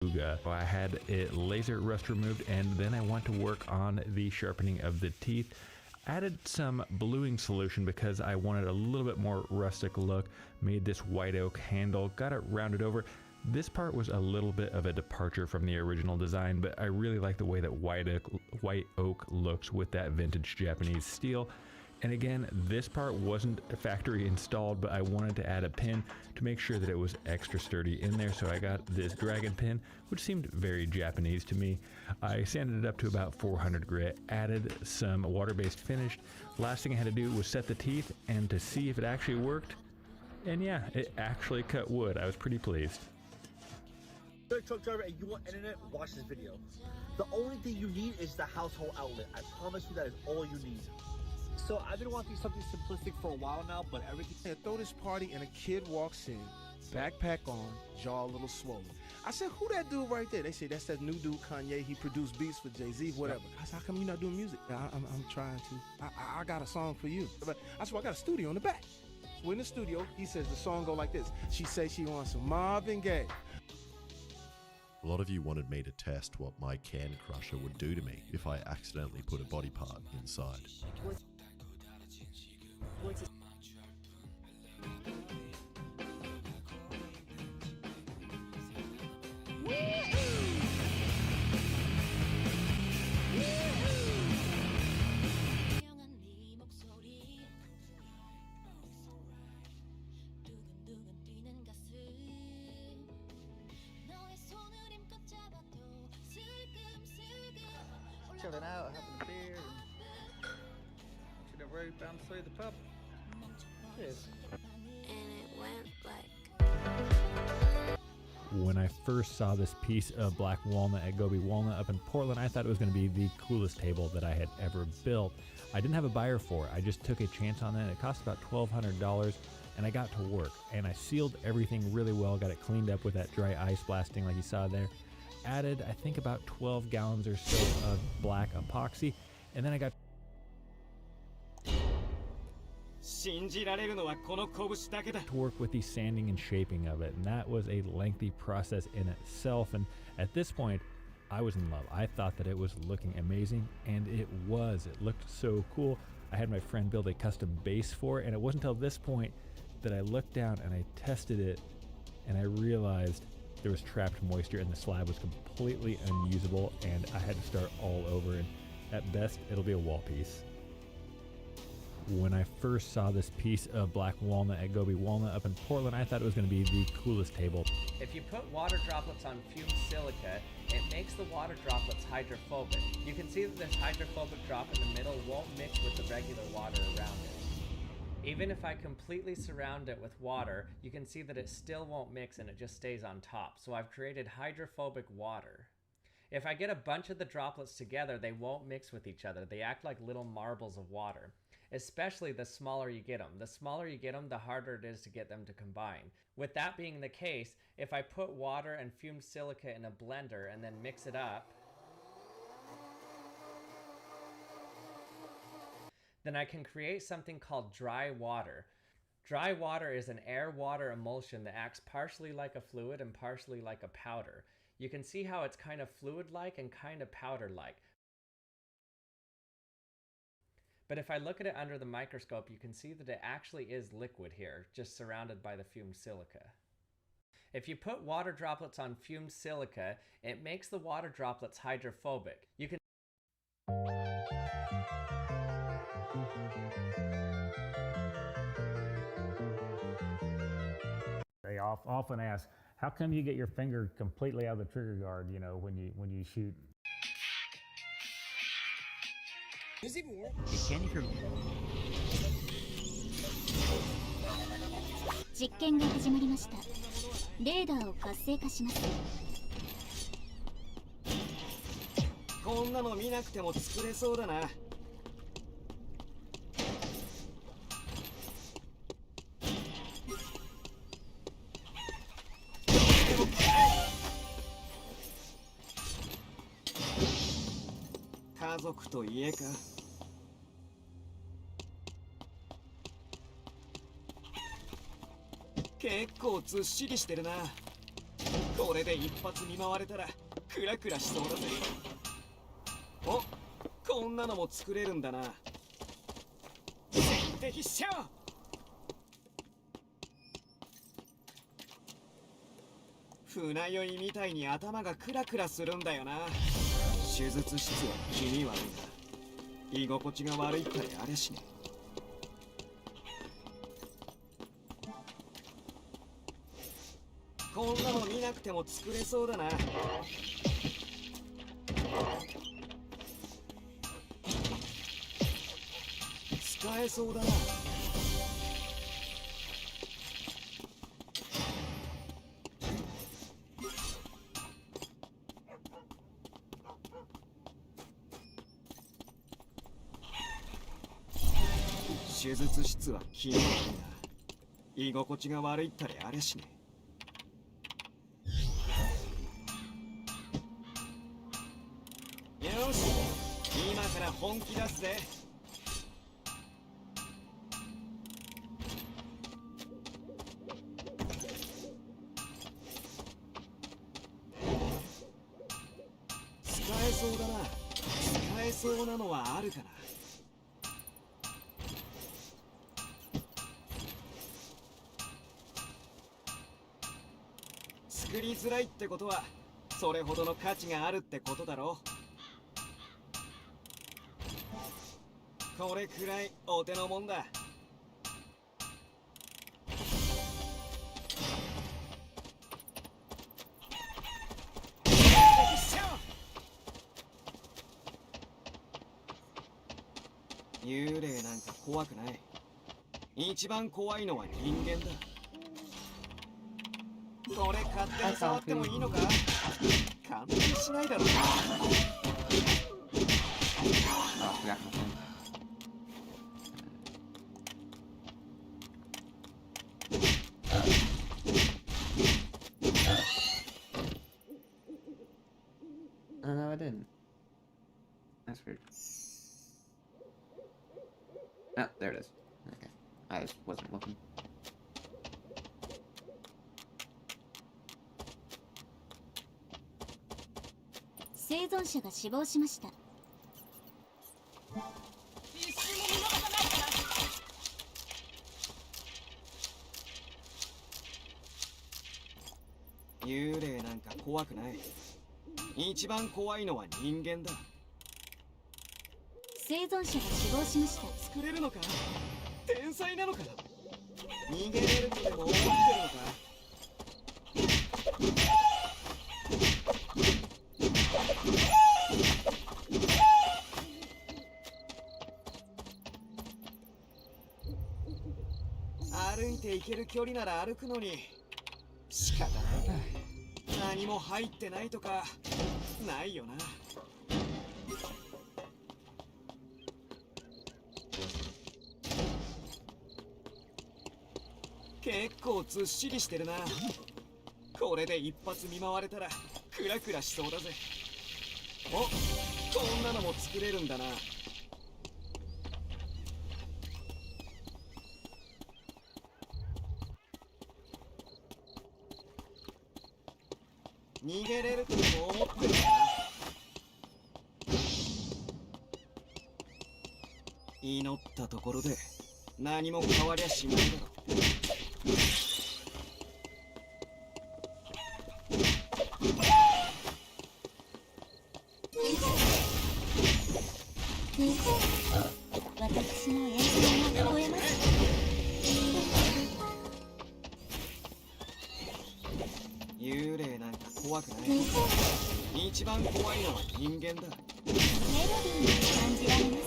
I had it laser rust removed, and then I went to work on the sharpening of the teeth. Added some bluing solution because I wanted a little bit more rustic look. Made this white oak handle, got it rounded over. This part was a little bit of a departure from the original design, but I really like the way that white oak looks with that vintage Japanese steel. And again, this part wasn't factory installed, but I wanted to add a pin to make sure that it was extra sturdy in there. So I got this dragon pin, which seemed very Japanese to me. I sanded it up to about 400 grit, added some water-based finish. Last thing I had to do was set the teeth and to see if it actually worked. And yeah, it actually cut wood. I was pretty pleased. If you're a truck driver and you want internet, watch this video. The only thing you need is the household outlet. I promise you that is all you need. So I've been wanting something simplistic for a while now, but everything... I throw this party and a kid walks in, backpack on, jaw a little swollen. I said, who that dude right there? They say, that's that new dude, Kanye. He produced beats for Jay-Z, whatever. I said, how come you not doing music? I'm trying to. I got a song for you. But I said, well, I got a studio in the back. So we're in the studio. He says the song go like this. She says she wants some Marvin Gaye. A lot of you wanted me to test what my can crusher would do to me if I accidentally put a body part inside. Chilling out, having a beer, and should have really bounced through the pub. Cheers. And it went like... When I first saw this piece of black walnut at Gobi Walnut up in Portland, I thought it was going to be the coolest table that I had ever built. I didn't have a buyer for it. I just took a chance on it. It cost about $1,200, and I got to work. And I sealed everything really well, got it cleaned up with that dry ice blasting like you saw there. Added, I think, about 12 gallons or so of black epoxy, and then I got to work with the sanding and shaping of it, and that was a lengthy process in itself. And at this point, I was in love. I thought that it was looking amazing, and it was. It looked so cool. I had my friend build a custom base for it, and it wasn't until this point that I looked down and I tested it, and I realized there was trapped moisture and the slab was completely unusable, and I had to start all over, and at best it'll be a wall piece. When I first saw this piece of black walnut at Gobi Walnut up in Portland, I thought it was going to be the coolest table. If you put water droplets on fumed silica, it makes the water droplets hydrophobic. You can see that this hydrophobic drop in the middle won't mix with the regular water around it. Even if I completely surround it with water, you can see that it still won't mix and it just stays on top. So I've created hydrophobic water. If I get a bunch of the droplets together, they won't mix with each other. They act like little marbles of water, especially the smaller you get them. The smaller you get them, the harder it is to get them to combine. With that being the case, if I put water and fumed silica in a blender and then mix it up, then I can create something called dry water. Dry water is an air-water emulsion that acts partially like a fluid and partially like a powder. You can see how it's kind of fluid-like and kind of powder-like. But if I look at it under the microscope, you can see that it actually is liquid here, just surrounded by the fumed silica. If you put water droplets on fumed silica, it makes the water droplets hydrophobic. You can They often ask, how come you get your finger completely out of the trigger guard, you know, when you shoot? Does it even work? Can you hear me? 実験が始まりました。レーダーを活性化します。こんなの見なくても作れそうだな。家族と家か。結構ずっしりしてるな。これで一発見舞われたらクラクラしそうだぜ。お、こんなのも作れるんだな。全敵しちゃおう。船酔いみたいに頭がクラクラするんだよな。手術室は気味悪いな。居心地が悪いったりありゃしね。こんなの見なくても作れそうだな。使えそうだな。手術室は気味悪いな。居心地が悪いったりありゃしね。よし、今から本気出すぜ。使えそうだな。使えそうなのはあるかな。作りづらいってことはそれほどの価値があるってことだろう。これくらいお手のもんだ。幽霊なんか怖くない。一番怖いのは人間だ。これ勝手に触ってもいいのか？勘弁しないだろうな。Oh, no, I didn't. That's weird. Oh, there it is. Okay. I just wasn't looking. 生存者が死亡しました。幽霊なんか怖くない。一番怖いのは人間だ。生存者が死亡しました。作れるのか？天才なのか？逃げれるとでも思ってるのか？歩いて行ける距離なら歩くのに仕方ないか。何も入ってないとかないよな。結構ずっしりしてるな。これで一発見舞われたらクラクラしそうだぜ。お、こんなのも作れるんだな。逃げれるとでも思ってるか？祈ったところで何も変わりゃしないだろ。私の演奏が聞こえます。幽霊なんか怖くない。一番怖いのは人間だ。メロディーに感じられます。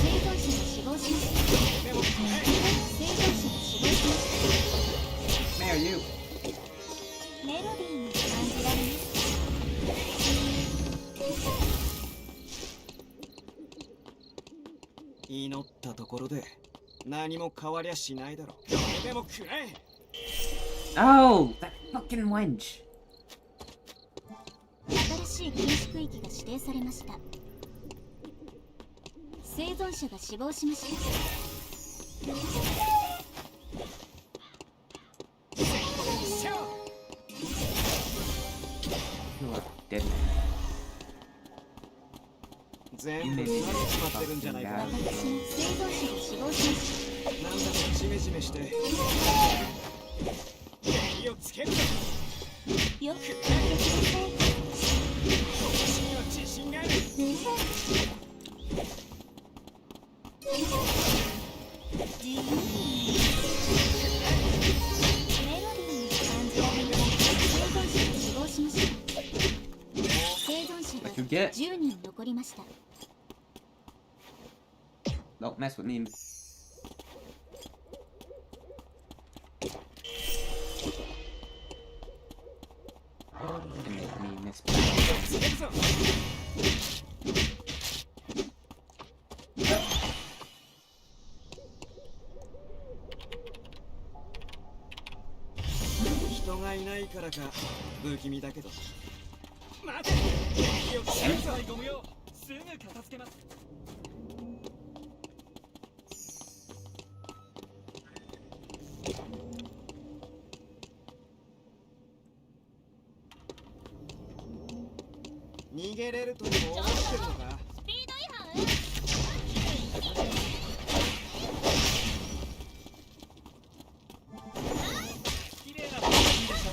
生存者が死亡しました。でも生存者が死亡しました。 May are you? メロディーに感じられます。祈ったところで何も変わりゃしないだろ。でもくらえ。 Oh, that fucking wench. 新しい禁止区域が指定されました。生存者が死亡しました。didn't. 全部詰まってるんじゃないか。なんだかジメジメして。火をつけるぞ。よく私には自信がある。メロディーに感じられる生存者が死亡しました。生存者が10人残りました。 Don't mess with me. You make me miss. 人がいないからか不気味だけど。待て。火をつけるぞ。ゴムよ。すぐ片付けます。 逃げれるとでも思ってるのか。スピード違反。綺麗な場所でしょ。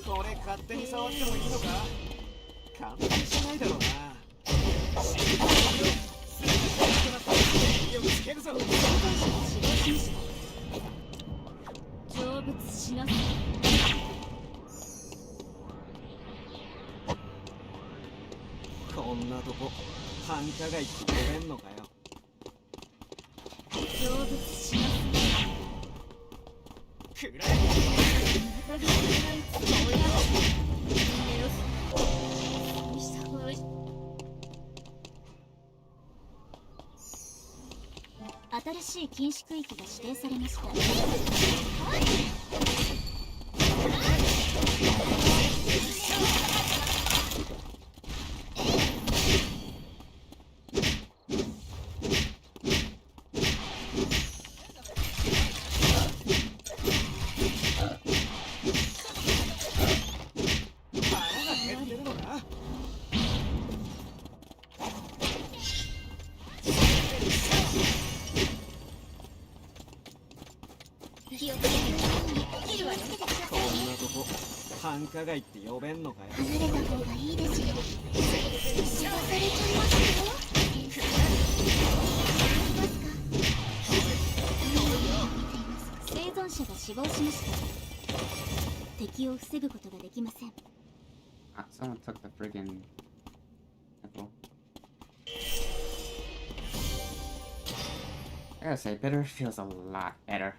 これ勝手に触ってもいいのか。簡単にしないだろうな。火をつけるぞ。成仏しなさい。こんなとこ繁華街って呼べんのかよ。成仏しなさい。くらえ。 新しい禁止区域が指定されました。繁華街って呼べんのかよ。離れた方がいいですよ。知らされちゃいますよ。生存者が死亡しました。敵を防ぐことができません。Ah, someone took the friggin' apple. I gotta say, bitter feels a lot better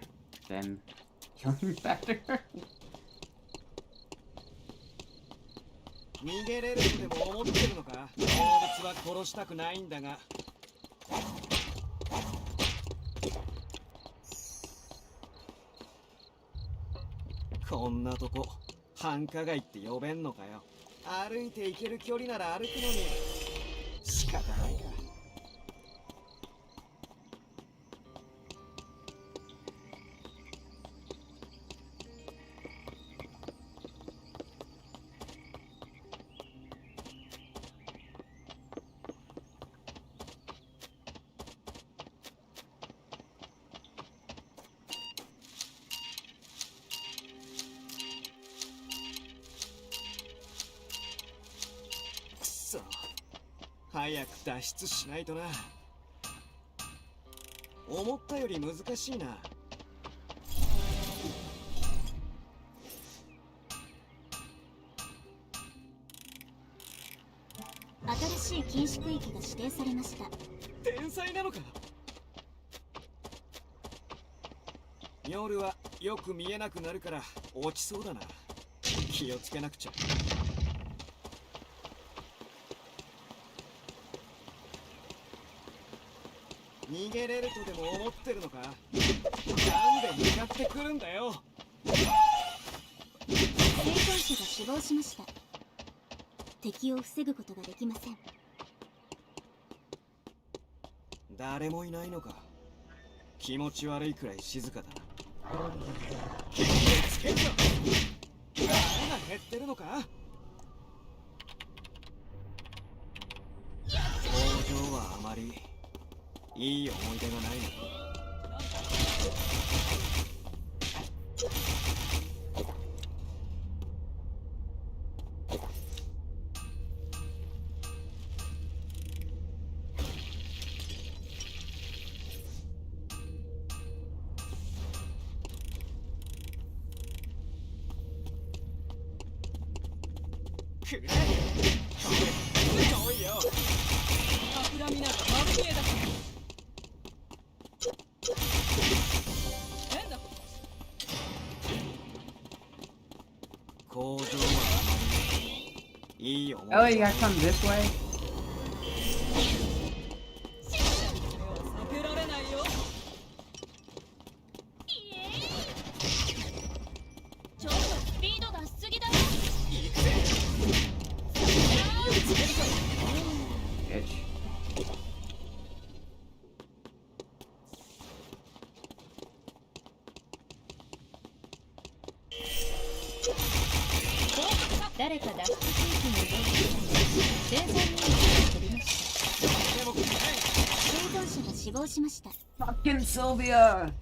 than killing better. 逃げれるとでも思ってるのか。動物は殺したくないんだが。こんなとこ繁華街って呼べんのかよ。歩いて行ける距離なら歩くのに仕方ないか。早く脱出しないとな。思ったより難しいな。新しい禁止区域が指定されました。天才なのか。夜はよく見えなくなるから落ちそうだな。気をつけなくちゃ。逃げれるとでも思ってるのか。なんで向かってくるんだよ。亡しました。敵を防ぐことができません。誰もいないのか。気持ち悪いくらい静かだな。気をつけるぞ。誰が減ってるのか。工場はあまりいい思い出がないな。くれ。遠いよ。桜見なんか真見えだ。変だ。工場はあまりいい思い出 Oh, you gotta come this way? 避けられないよ。ちょっとスピード出しすぎだよ。Bitch. 誰か脱出地域に移動して生存人数が飛びました。生存者が死亡しました。 Fucking Sylvia!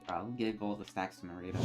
I'll give all the stacks to Marita.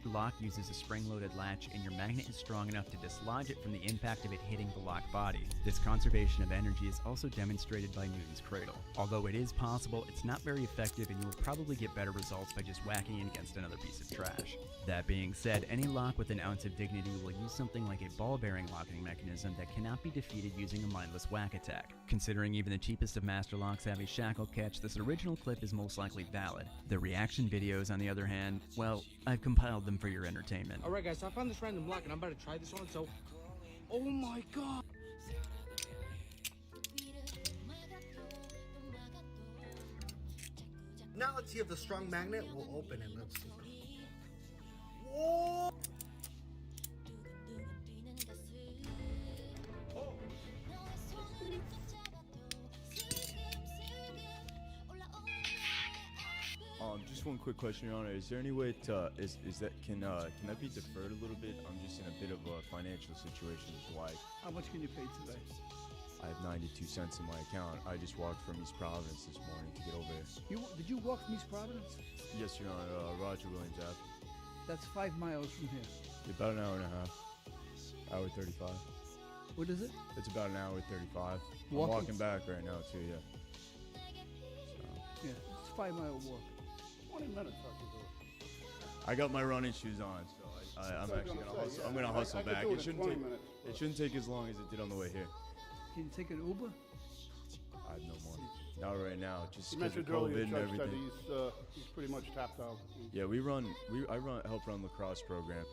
The lock uses a spring-loaded latch, and your magnet is strong enough to dislodge it from the impact of it hitting the lock body. This conservation of energy is also demonstrated by Newton's cradle. Although it is possible, it's not very effective, and you will probably get better results by just whacking it against another piece of trash. That being said, any lock with an ounce of dignity will use something like a ball-bearing locking mechanism that cannot be defeated using a mindless whack attack. Considering even the cheapest of master locks have a shackle catch, this original clip is most likely valid. The reaction videos, on the other hand, well, I've compiled them for your entertainment. Alright guys, so I found this random lock and I'm about to try this on, so... Oh my god! Now let's see if the strong magnet will open it. Let's see. Whoa! Just one quick question, Your Honor. Is there any way to can that be deferred a little bit? I'm just in a bit of a financial situation. Why? How much can you pay today? I have 92 cents in my account. I just walked from East Providence this morning to get over here. Did you walk from East Providence? Yes, Your Honor. Roger Williams Ave. That's 5 miles from here. About an hour and a half. Hour 35. What is it? It's about an hour 35. Walking? I'm walking back right now too. Yeah. Yeah, it's a 5-mile walk. 20 minutes I can do it. I got my running shoes on, so I'm actually gonna hustle. I'm gonna hustle back. It shouldn't take as long as it did on the way here. Can you take an Uber? I have no money. Not right now, just You because of mentioned earlier, COVID and Judge, that everything. he's pretty much tapped out. Yeah, I help run lacrosse program.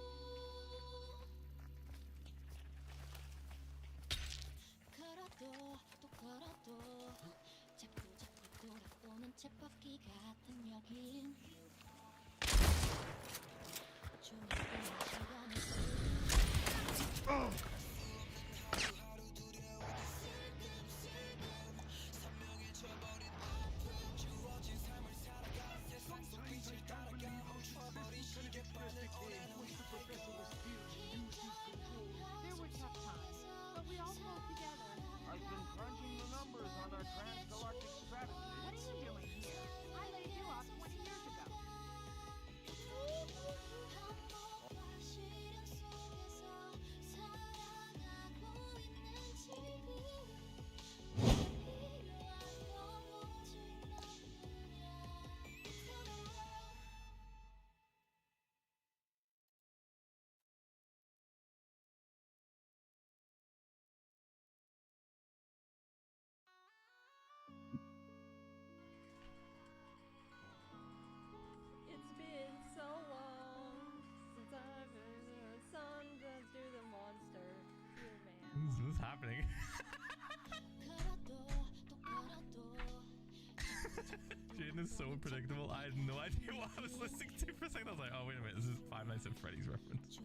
scene is so predictable. I had no idea what I was listening to for a second. I was like, oh, wait a minute, this is Five Nights at Freddy's reference.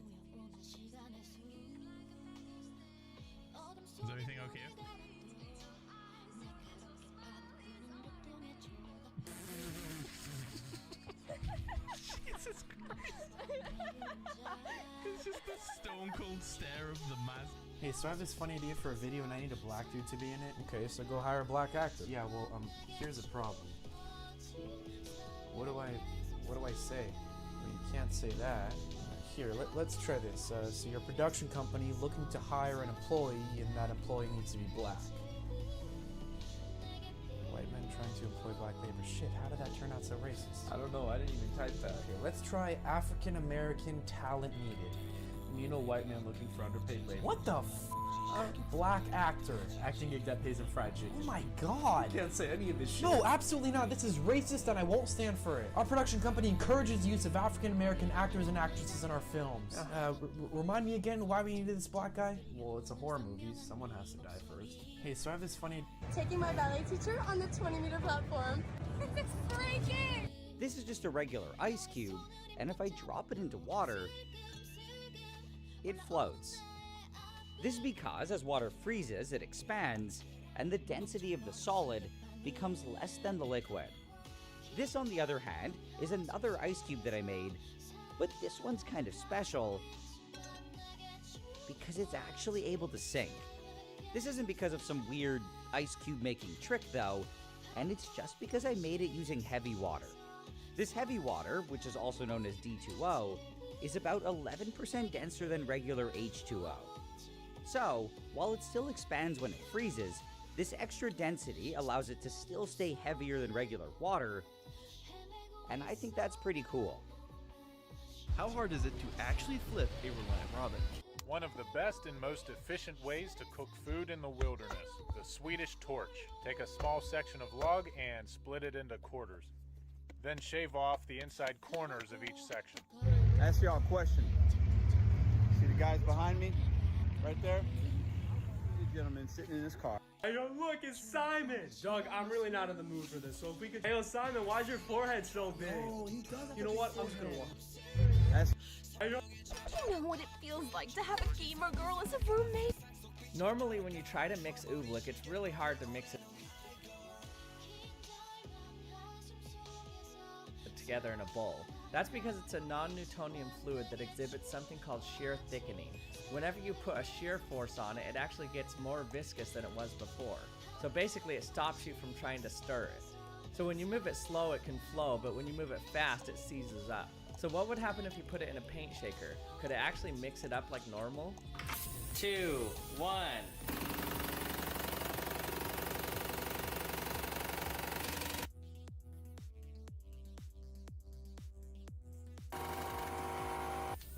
Is everything okay? Jesus Christ. It's just the stone cold stare of the mask. Hey, so I have this funny idea for a video and I need a black dude to be in it. Okay, so go hire a black actor. Yeah, well, here's the problem. What do I say? Well, you can't say that. Here, let's try this. So your production company looking to hire an employee and that employee needs to be black. White men trying to employ black labor. Shit, how did that turn out so racist? I don't know, I didn't even type that. Okay, let's try African American talent needed. You know, white man looking for underpaid labor. What the black actor. Acting gig that pays in fried chicken. Oh my god. You can't say any of this shit. No, absolutely not. This is racist and I won't stand for it. Our production company encourages the use of African American actors and actresses in our films. Remind me again why we needed this black guy? Well, it's a horror movie. Someone has to die first. Hey, so I have this funny... Taking my ballet teacher on the 20-meter platform. This is freaking! This is just a regular ice cube, and if I drop it into water, it floats. This is because as water freezes, it expands, and the density of the solid becomes less than the liquid. This, on the other hand, is another ice cube that I made, but this one's kind of special because it's actually able to sink. This isn't because of some weird ice cube making trick though, and it's just because I made it using heavy water. This heavy water, which is also known as D2O, is about 11% denser than regular H2O. So, while it still expands when it freezes, this extra density allows it to still stay heavier than regular water, and I think that's pretty cool. How hard is it to actually flip a Reliant Robin? One of the best and most efficient ways to cook food in the wilderness, the Swedish torch. Take a small section of log and split it into quarters. Then shave off the inside corners of each section. Ask y'all a question. See the guys behind me? Right there? The gentleman sitting in his car. Hey, yo, look, it's Simon! Doug, I'm really not in the mood for this, so if we could... Hey, yo, Simon, why's your forehead so big? Oh, he does. You know what? I'm just gonna walk. Hey, yo. You know what it feels like to have a gamer girl as a roommate? Normally, when you try to mix oobleck, it's really hard to mix it together in a bowl. That's because it's a non-Newtonian fluid that exhibits something called shear thickening. Whenever you put a shear force on it, it actually gets more viscous than it was before. So basically it stops you from trying to stir it. So when you move it slow, it can flow, but when you move it fast, it seizes up. So what would happen if you put it in a paint shaker? Could it actually mix it up like normal? 2, 1.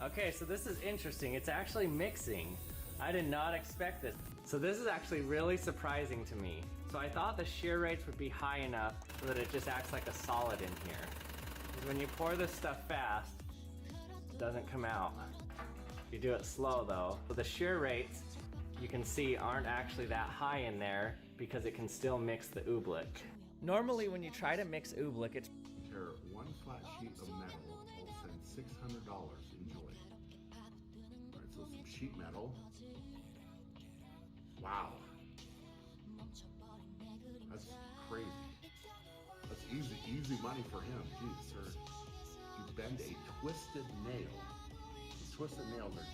Okay, so this is interesting. It's actually mixing. I did not expect this. So this is actually really surprising to me. So I thought the shear rates would be high enough so that it just acts like a solid in here. Because when you pour this stuff fast, it doesn't come out. You do it slow though. So the shear rates, you can see, aren't actually that high in there because it can still mix the oobleck. Normally when you try to mix oobleck, it's... Tear one flat sheet of metal, I'll send $600. Enjoy. Alright, so some sheet metal. Wow. That's crazy. That's easy money for him. Jeez, sir. You bend a twisted nail. The twisted nails are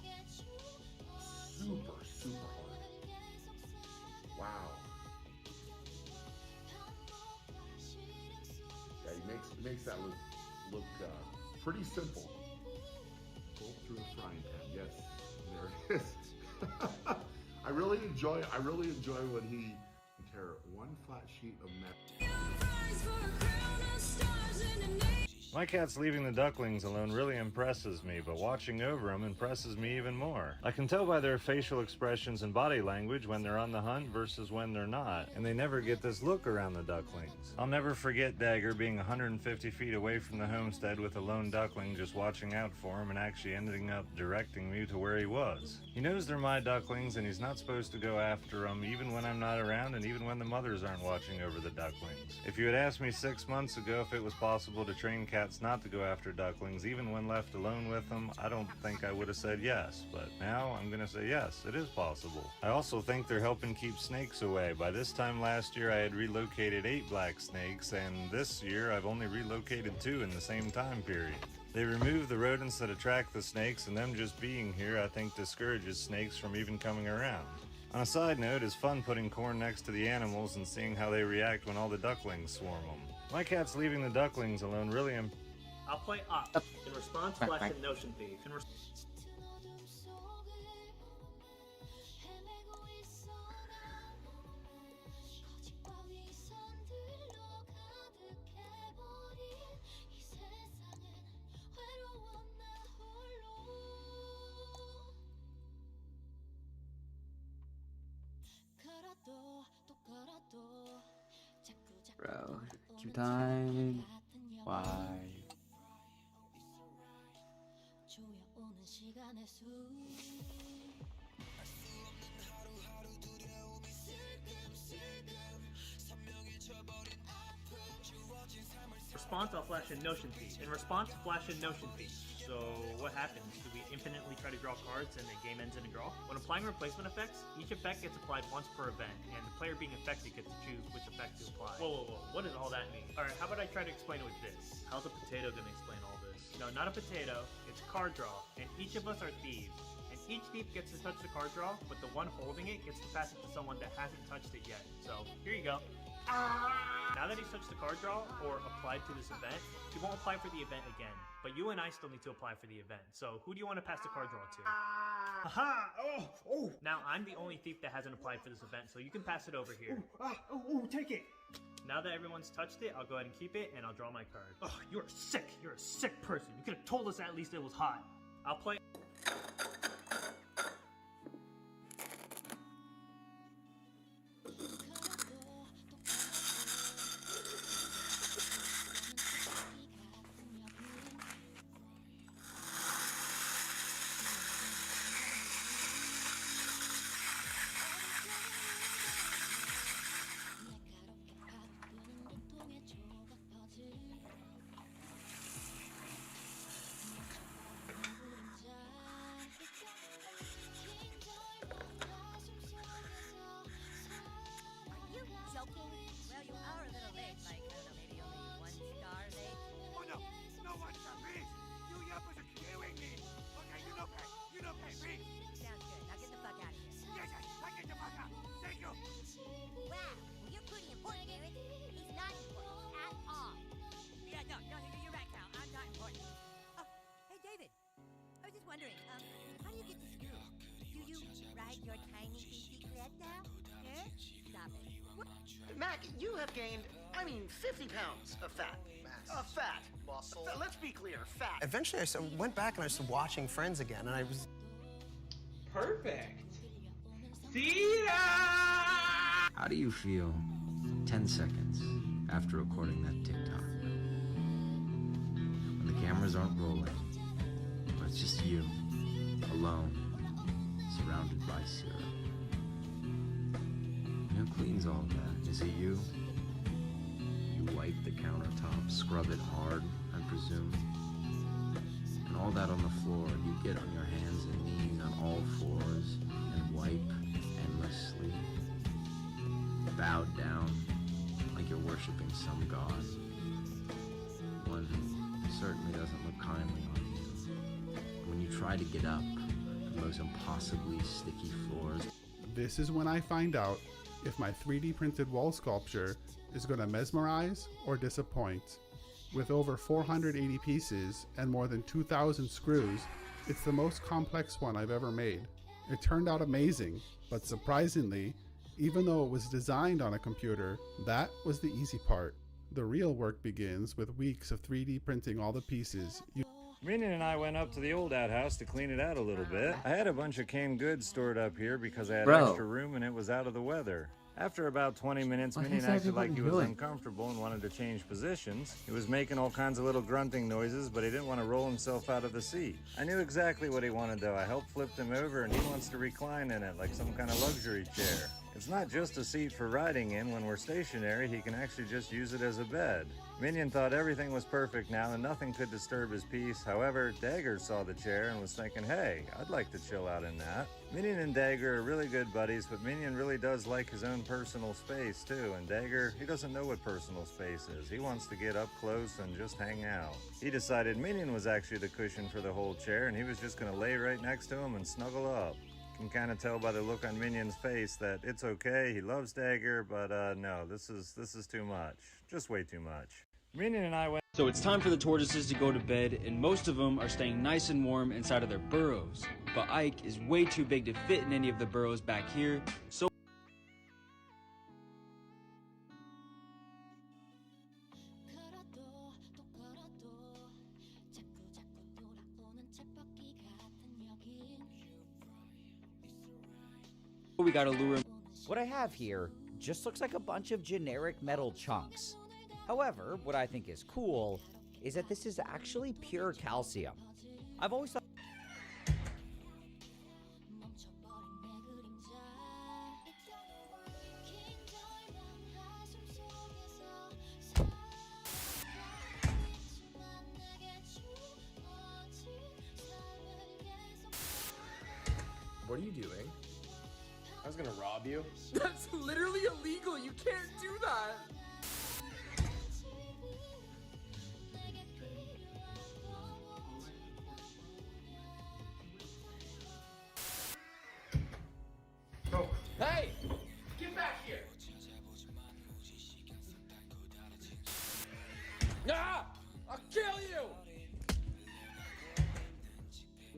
super hard. Wow. Yeah, he makes that look pretty simple. Pull through a frying pan. Yes, there it is. I really enjoy when he tear one flat sheet of metal. My cats leaving the ducklings alone really impresses me, but watching over them impresses me even more. I can tell by their facial expressions and body language when they're on the hunt versus when they're not, and they never get this look around the ducklings. I'll never forget Dagger being 150 feet away from the homestead with a lone duckling just watching out for him and actually ending up directing me to where he was. He knows they're my ducklings and he's not supposed to go after them even when I'm not around and even when the mothers aren't watching over the ducklings. If you had asked me 6 months ago if it was possible to train cats not to go after ducklings even when left alone with them, I don't think I would have said yes, but now I'm gonna say yes, it is possible. I also think they're helping keep snakes away. By this time last year I had relocated 8 black snakes, and this year I've only relocated 2 in the same time period. They remove the rodents that attract the snakes, and them just being here I think discourages snakes from even coming around. On a side note, it's fun putting corn next to the animals and seeing how they react when all the ducklings swarm them. My cat's leaving the ducklings alone really I'll play up. In response, flash and notion thief. Bro, keep time. Why? Response, I'll flash in notion thief. In response, flash in notion thief. So what happens? Do we infinitely try to draw cards and the game ends in a draw? When applying replacement effects, each effect gets applied once per event, and the player being affected gets to choose which effect to apply. Whoa, what does all that mean? Alright, how about I try to explain it with this? How's a potato gonna explain all this? No, not a potato, it's card draw, and each of us are thieves. And each thief gets to touch the card draw, but the one holding it gets to pass it to someone that hasn't touched it yet. So, here you go. Now that he's touched the card draw, or applied to this event, he won't apply for the event again. But you and I still need to apply for the event. So who do you want to pass the card draw to? Aha! Oh! Now I'm the only thief that hasn't applied for this event, so you can pass it over here. Take it! Now that everyone's touched it, I'll go ahead and keep it, and I'll draw my card. Oh, you're sick! You're a sick person. You could have told us at least it was hot. I'll play... Mac, you have gained, 50 pounds of fat. Fat. Muscle. Let's be clear, fat. Eventually, I went back and I started watching Friends again, and I was... Perfect. See ya! How do you feel 10 seconds after recording that TikTok? When the cameras aren't rolling, but it's just you, alone, surrounded by syrup. Who cleans all of that? Is it you? You wipe the countertop, scrub it hard, I presume. And all that on the floor, you get on your hands and knees on all fours and wipe endlessly. Bowed down, like you're worshiping some god. One who certainly doesn't look kindly on you. When you try to get up from those impossibly sticky floors. This is when I find out if my 3D printed wall sculpture is going to mesmerize or disappoint. With over 480 pieces and more than 2,000 screws, it's the most complex one I've ever made. It turned out amazing, but surprisingly, even though it was designed on a computer, that was the easy part. The real work begins with weeks of 3D printing all the pieces. Minion and I went up to the old outhouse to clean it out a little bit. I had a bunch of canned goods stored up here because I had extra room and it was out of the weather. After about 20 minutes, Minion acted like he was uncomfortable and wanted to change positions. He was making all kinds of little grunting noises, but he didn't want to roll himself out of the seat. I knew exactly what he wanted though. I helped flip him over and he wants to recline in it like some kind of luxury chair. It's not just a seat for riding in. When we're stationary, he can actually just use it as a bed. Minion thought everything was perfect now and nothing could disturb his peace. However, Dagger saw the chair and was thinking, hey, I'd like to chill out in that. Minion and Dagger are really good buddies, but Minion really does like his own personal space too, and Dagger, he doesn't know what personal space is. He wants to get up close and just hang out. He decided Minion was actually the cushion for the whole chair and he was just gonna lay right next to him and snuggle up. You can kind of tell by the look on Minion's face that it's okay, he loves Dagger, but no, this is too much. Just way too much. Minion and I went. So it's time for the tortoises to go to bed, and most of them are staying nice and warm inside of their burrows. But Ike is way too big to fit in any of the burrows back here, so we gotta lure him. What I have here just looks like a bunch of generic metal chunks. However, what I think is cool is that this is actually pure calcium. I've always thought... What are you doing? I was gonna rob you. That's literally illegal. You can't do that. Hey! Get back here! Ah! I'll kill you!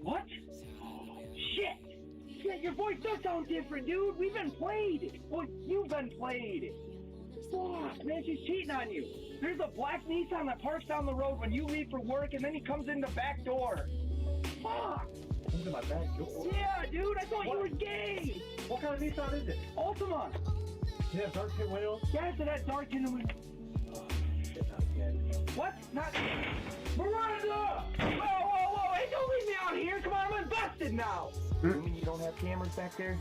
What? Shit! Shit, your voice does sound different, dude! We've been played! Well, you've been played! Fuck, man, she's cheating on you! There's a black Nissan that parks down the road when you leave for work and then he comes in the back door! Fuck! Into my back door? Yeah, dude, I thought you were gay! What kind of Nissan is it? Ultima! Does it have dark tint wheels? Yes, it has dark tint wheels. Oh, shit, not again. What? Not... Miranda! Whoa, whoa, whoa! Hey, don't leave me out here! Come on, I'm busted now! You mean you don't have cameras back there?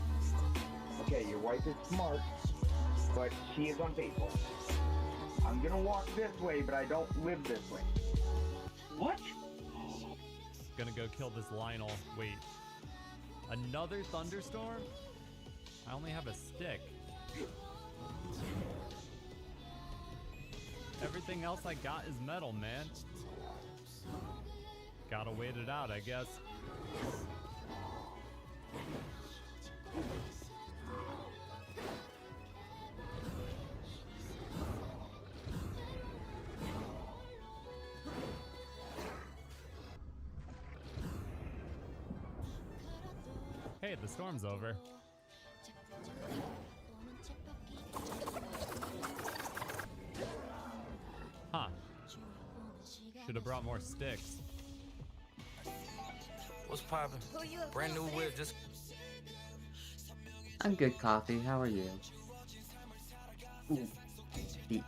Okay, your wife is smart, but she is unfaithful. I'm gonna walk this way, but I don't live this way. What? Gonna go kill this Lionel. Wait. Another thunderstorm? I only have a stick. Everything else I got is metal, man. Gotta wait it out, I guess. Hey, the storm's over. Huh. Should have brought more sticks. What's poppin'? Brand new whip, just... I'm good, Coffee. How are you? Ooh. Deep.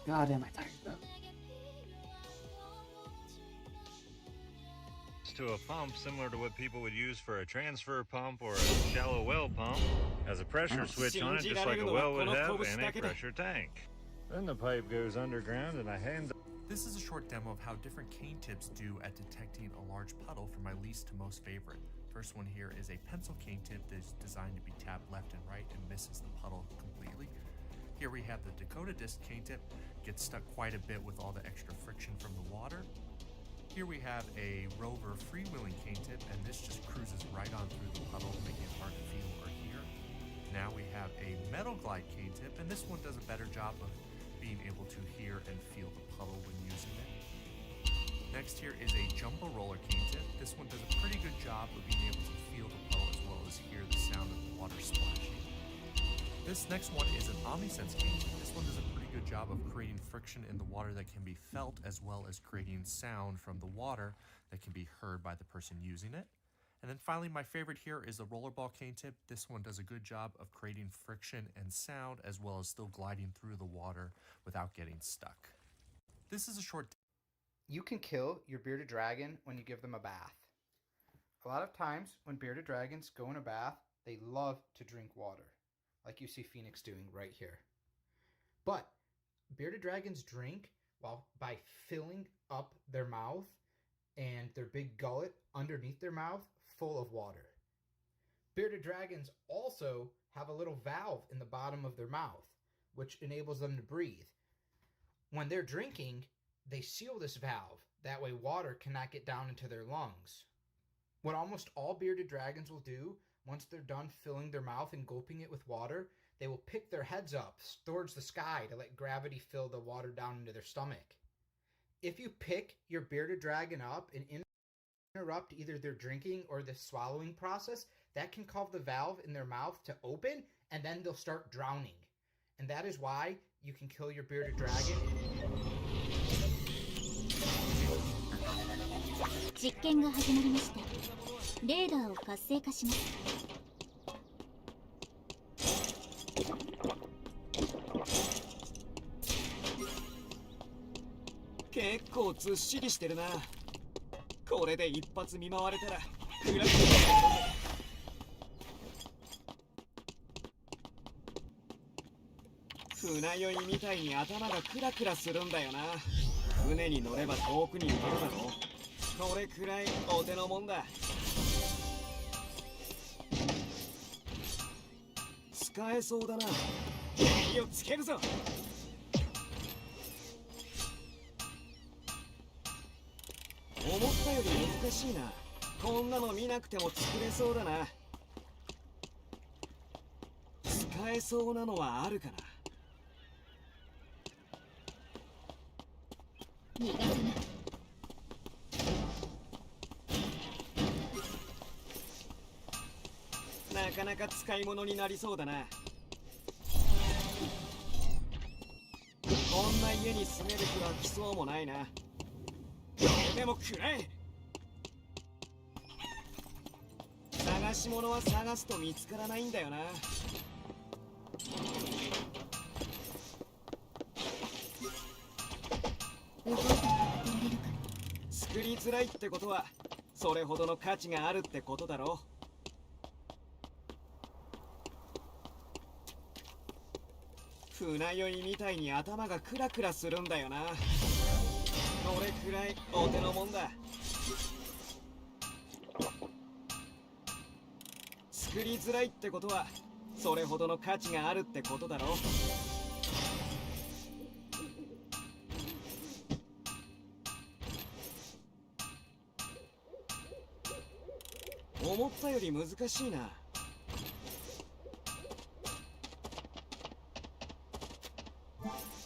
God am I tired though. To a pump similar to what people would use for a transfer pump or a shallow well pump. Has a pressure switch on it just like a well would have and a pressure tank. Then the pipe goes underground and I hand... This is a short demo of how different cane tips do at detecting a large puddle from my least to most favorite. First one here is a pencil cane tip that is designed to be tapped left and right and misses the puddle completely. Here we have the Dakota disc cane tip, gets stuck quite a bit with all the extra friction from the water. here we have a rover freewheeling cane tip, and this just cruises right on through the puddle, making it hard to feel or hear. Now we have a metal glide cane tip, and this one does a better job of being able to hear and feel the puddle when using it. Next here is a jumbo roller cane tip. This one does a pretty good job of being able to feel the puddle as well as hear the sound of the water splashing. This next one is an Omnisense cane tip. This one does a pretty good job of creating friction in the water that can be felt as well as creating sound from the water that can be heard by the person using it. And then finally, my favorite here is the rollerball cane tip. This one does a good job of creating friction and sound as well as still gliding through the water without getting stuck. This is a short... You can kill your bearded dragon when you give them a bath. A lot of times when bearded dragons go in a bath, they love to drink water, like you see Phoenix doing right here. But bearded dragons drink by filling up their mouth and their big gullet underneath their mouth full of water. Bearded dragons also have a little valve in the bottom of their mouth, which enables them to breathe. When they're drinking, they seal this valve. That way water cannot get down into their lungs. What almost all bearded dragons will do, once they're done filling their mouth and gulping it with water, they will pick their heads up towards the sky to let gravity fill the water down into their stomach. If you pick your bearded dragon up and interrupt either their drinking or the swallowing process, that can cause the valve in their mouth to open, and then they'll start drowning. And that is why you can kill your bearded dragon. 実験が始まりました。レーダーを活性化します。結構ずっしりしてるな。これで一発見舞われたらクラッ船酔いみたいに頭がクラクラするんだよな。船に乗れば遠くに行けるだろ。これくらいお手のもんだ。使えそうだな。火をつけるぞ。思ったより難しいな。こんなの見なくても作れそうだな。使えそうなのはあるかな。逃がさない。なかなか使い物になりそうだな。こんな家に住める気は来そうもないな。でもくらえ。探し物は探すと見つからないんだよな。作りづらいってことはそれほどの価値があるってことだろ。船酔いみたいに頭がクラクラするんだよな。これくらいお手のもんだ。作りづらいってことはそれほどの価値があるってことだろ。思ったより難しいな。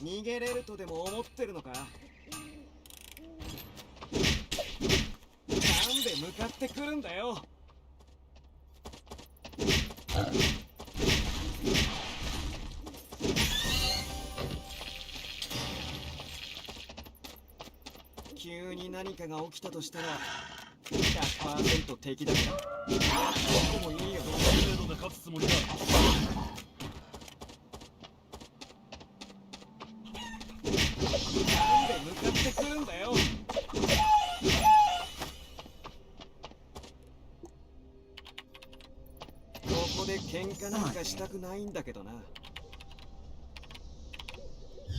逃げれるとでも思ってるのか。なんで向かってくるんだよ。急に何かが起きたとしたら 100% 敵だから。でもいいよ。程度で勝つつもりだ。なんで向かってくるんだよ。ここで喧嘩なんかしたくないんだけどな。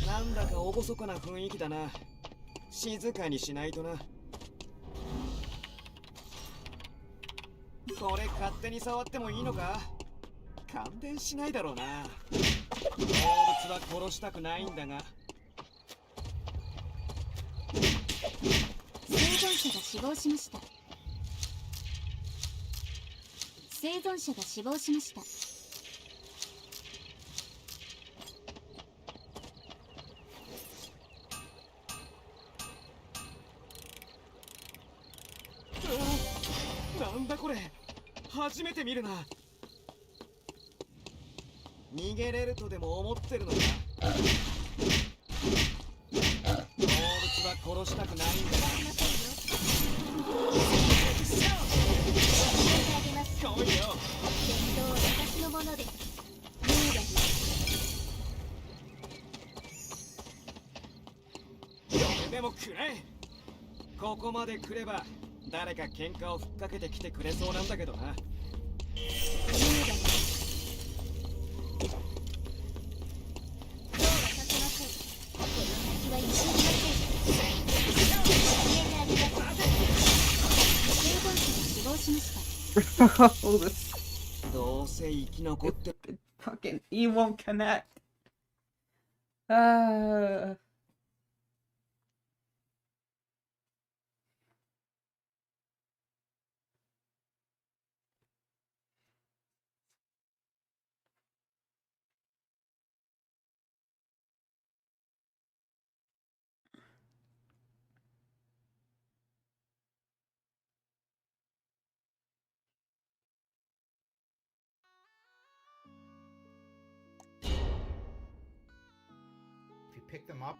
なんだか厳かな雰囲気だな。静かにしないとな。これ勝手に触ってもいいのか。感電しないだろうな。動物は殺したくないんだが。生存者が死亡しました。生存者が死亡しました。なんだこれ、初めて見るな。逃げれるとでも思ってるのか。動物は殺したくないんだ。来いよ。伝統は私のものです。それでもくれ。ここまで来れば誰か喧嘩をふっかけてきてくれそうなんだけどな。Oh, this fucking E won't connect. If you pick them up.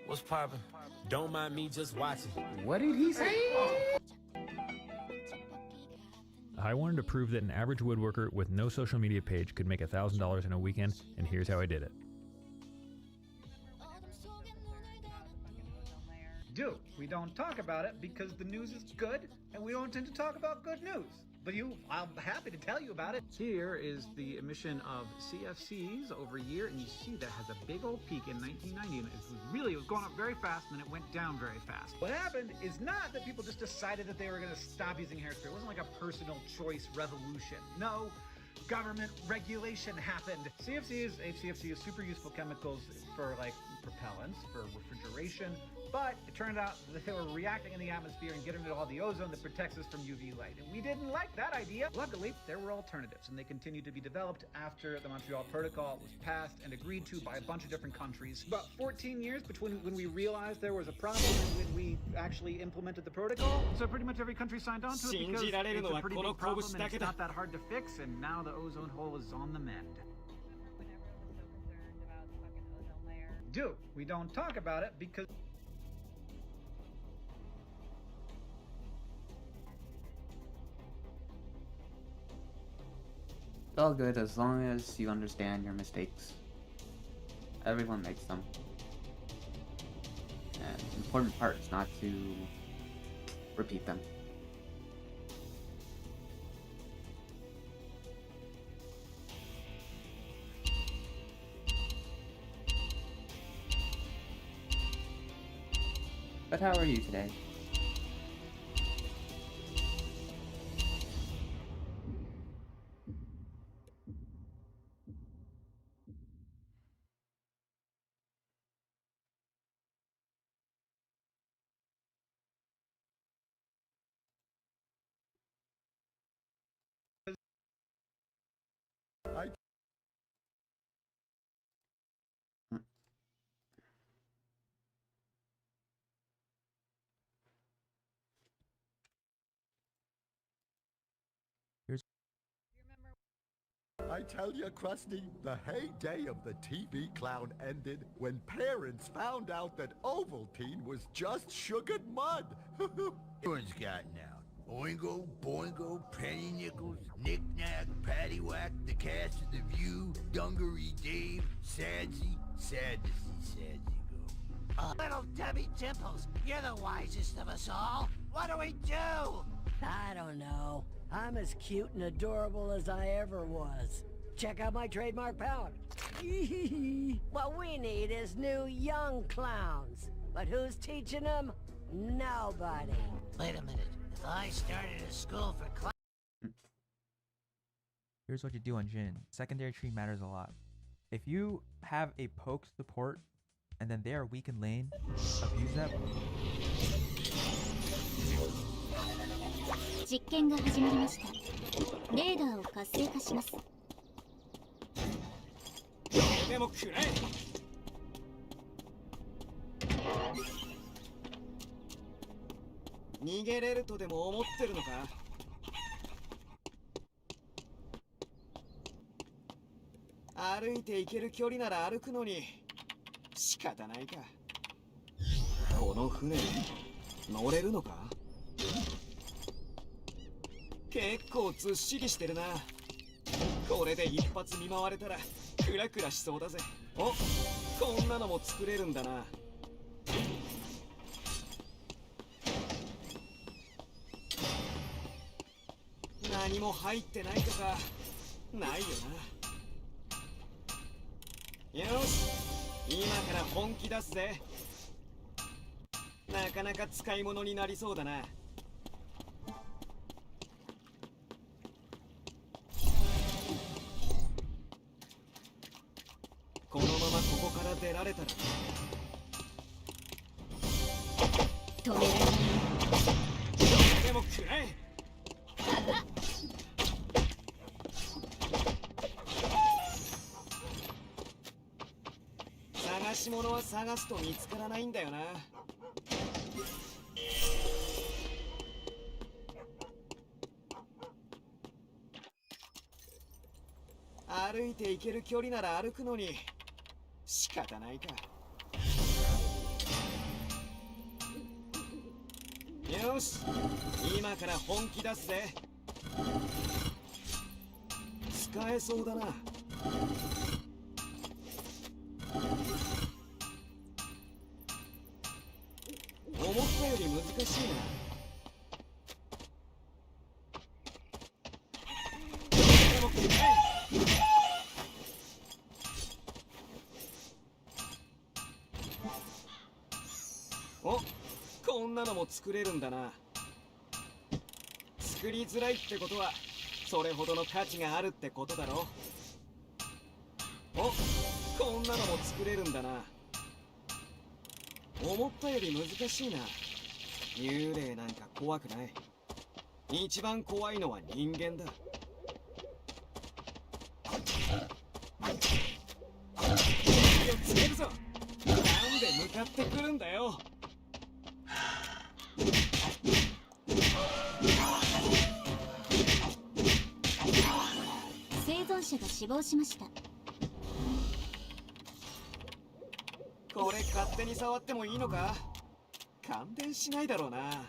What's poppin'? Don't mind me just watching. What did he say? I wanted to prove that an average woodworker with no social media page could make $1,000 in a weekend, and here's how I did it. We don't talk about it because the news is good, and we don't tend to talk about good news. But I'm happy to tell you about it. Here is the emission of CFCs over a year, and you see that has a big old peak in 1990, and it was going up very fast, and then it went down very fast. What happened is not that people just decided that they were going to stop using hairspray. It wasn't like a personal choice revolution. No. Government regulation happened. HCFC is super useful chemicals for like propellants, for refrigeration, but it turned out that they were reacting in the atmosphere and getting rid of all the ozone that protects us from UV light. And we didn't like that idea. Luckily, there were alternatives, and they continued to be developed after the Montreal Protocol was passed and agreed to by a bunch of different countries. About 14 years between when we realized there was a problem and when we actually implemented the protocol. So pretty much every country signed on to it because it's a pretty big problem and it's not that hard to fix, and now the ozone hole is on the mend. We don't talk about it because It's all good as long as you understand your mistakes. Everyone makes them. And the important part is not to repeat them. But how are you today? I tell you, Krusty, the heyday of the TV clown ended when parents found out that Ovaltine was just sugared mud. Everyone's gotten out. Oingo, boingo, penny nickels, knick-knack, paddywhack, the cast of The View, Dungaree Dave, Sadsy. Sad to see Sadsy go. Little Debbie Dimples, you're the wisest of us all. What do we do? I don't know. I'm as cute and adorable as I ever was. Check out my trademark pout. What we need is new young clowns. But who's teaching them? Nobody. Wait a minute. If I started a school for clowns... Here's what you do on Jin. Secondary tree matters a lot. If you have a poke support and then they are weak in lane, abuse that. 実験が始まりました。レーダーを活性化します。でもくれ。逃げれるとでも思ってるのか。歩いて行ける距離なら歩くのに仕方ないか。この船乗れるのか。結構ずっしりしてるな。これで一発見舞われたらクラクラしそうだぜ。お、こんなのも作れるんだな。何も入ってないとかないよな。よし、今から本気出すぜ。なかなか使い物になりそうだな。このままここから出られたら止められない。でもくらえ。探し物は探すと見つからないんだよな。歩いて行ける距離なら歩くのに仕方ないか。よし、今から本気出すぜ。使えそうだな。思ったより難しいな。でもお、こんなのも作れるんだな。作りづらいってことはそれほどの価値があるってことだろ。お、こんなのも作れるんだな。思ったより難しいな。幽霊なんか怖くない。一番怖いのは人間だ。火をつけるぞ。なんで向かってくるんだよ。生存者が死亡しました。これ勝手に触ってもいいのか。感電しないだろうな。なんで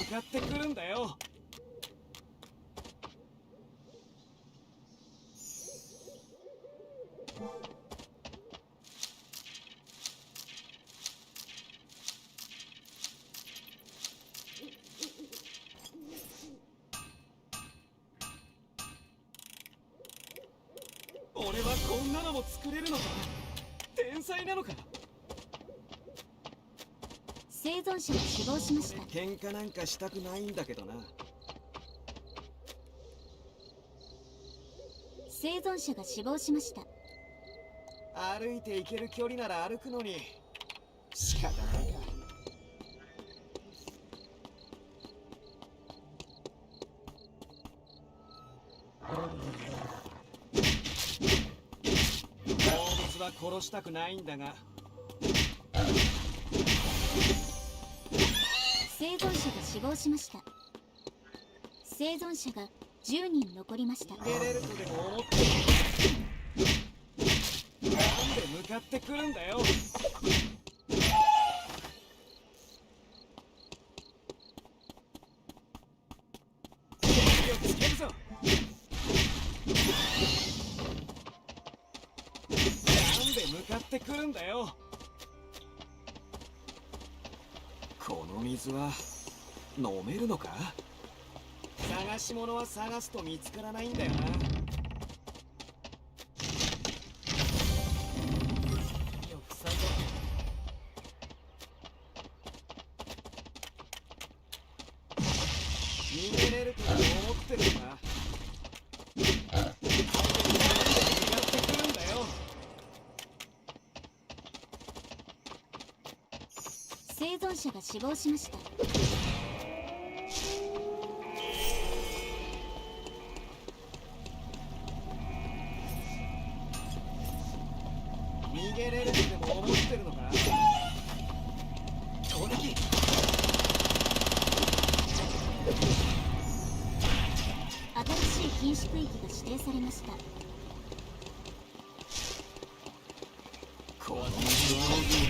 向かってくるんだよ。俺はこんなのも作れるのか。天才なのか。生存者が死亡しました。喧嘩なんかしたくないんだけどな。生存者が死亡しました。歩いて行ける距離なら歩くのに仕方ないか。動物は殺したくないんだが。生存者が死亡しました。生存者が10人残りました。逃げれるとでも思ってる。なんで向かってくるんだよ。火をつけるぞ。なんで向かってくるんだよ。この水は飲めるのか。探し物は探すと見つからないんだよな。逃げれると思ってるのか。生存者が死亡しました。逃げれるとでも思ってるのか。攻撃。新しい禁止区域が指定されました。この道具を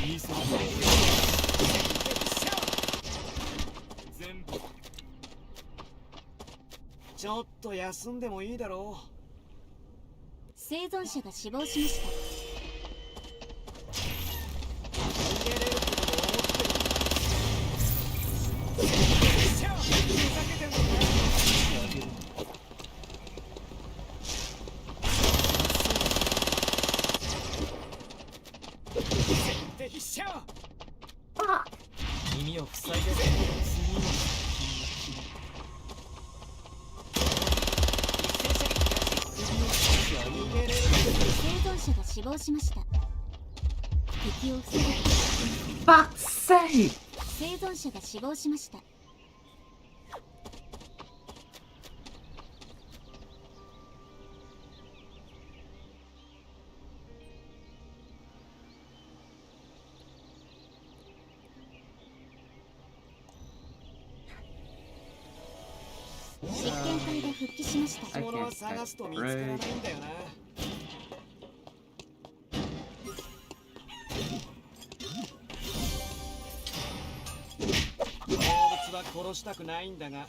見せて全部。ちょっと休んでもいいだろう。生存者が死亡しました。逃げれるとでも思ってるのか。ふざけてんのか。耳を塞いで次の生存者が死亡しました。敵を防ぐ。Fuck's sake! 生存者が死亡しました。実験体が復帰しました。物は探すと見つからないんだよな。動物は殺したくないんだが。な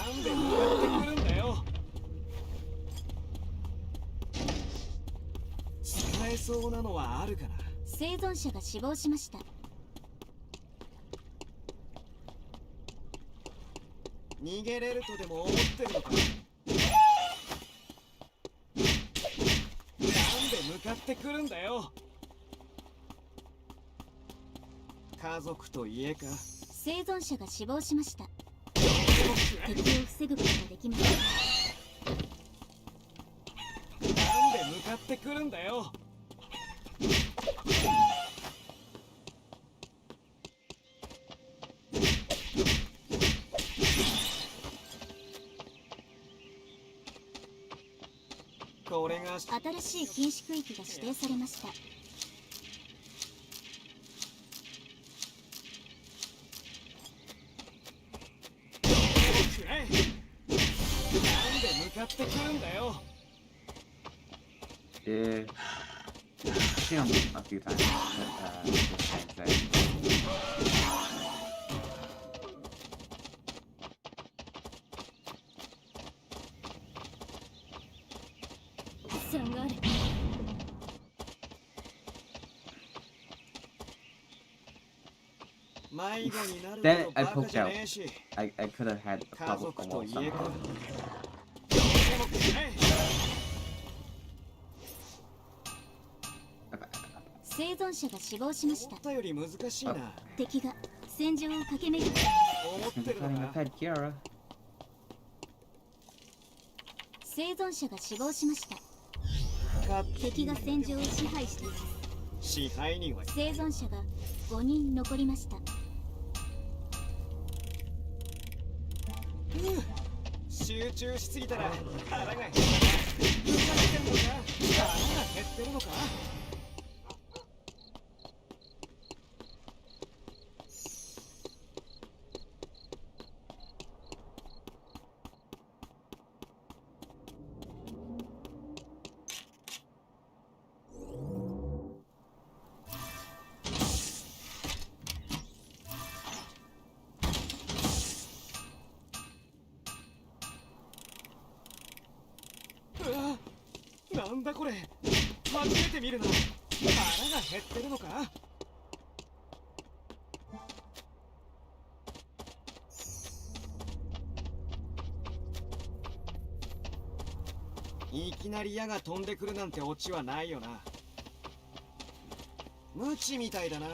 んで向かってくるんだよ。使えそうなのはあるかな。生存者が死亡しました。逃げれるとでも思ってるのか。なんで向かってくるんだよ。家族と家か。生存者が死亡しました。敵を防ぐことができません。なんで向かってくるんだよ。これが新しい禁止区域が指定されました。なんで向かってくるんだよ。I've seen him a few times. This same thing. 下がれ。迷子になる Then ほ I どバカ poked じゃ out. ねえし。 I could have had a 家 problem 族 with と the 家 wall か。 somehow. 生存者が死亡しました。思ったより難しいな。敵が戦場を駆け巡って思ってるの Finding か。 a pet Kiara. 生存者が死亡しました。敵が戦場を支配しています。支配人は生存者が5人残りました。集中しすぎたら腹が減った。ふざけてんのか。腹が減ってるのか。なんだこれ。初めて見るな。腹が減ってるのか。いきなり矢が飛んでくるなんてオチはないよな。無知みたいだな。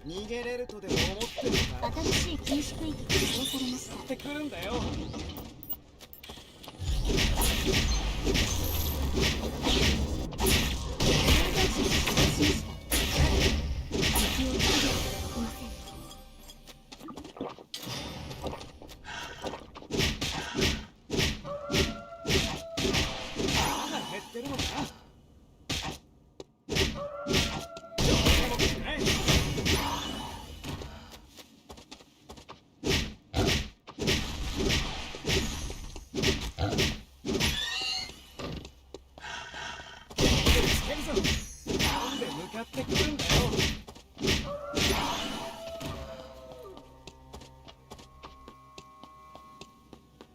逃げれるとでも思ってるのか。新しい禁止区域が指定されました。ってくるんだよ。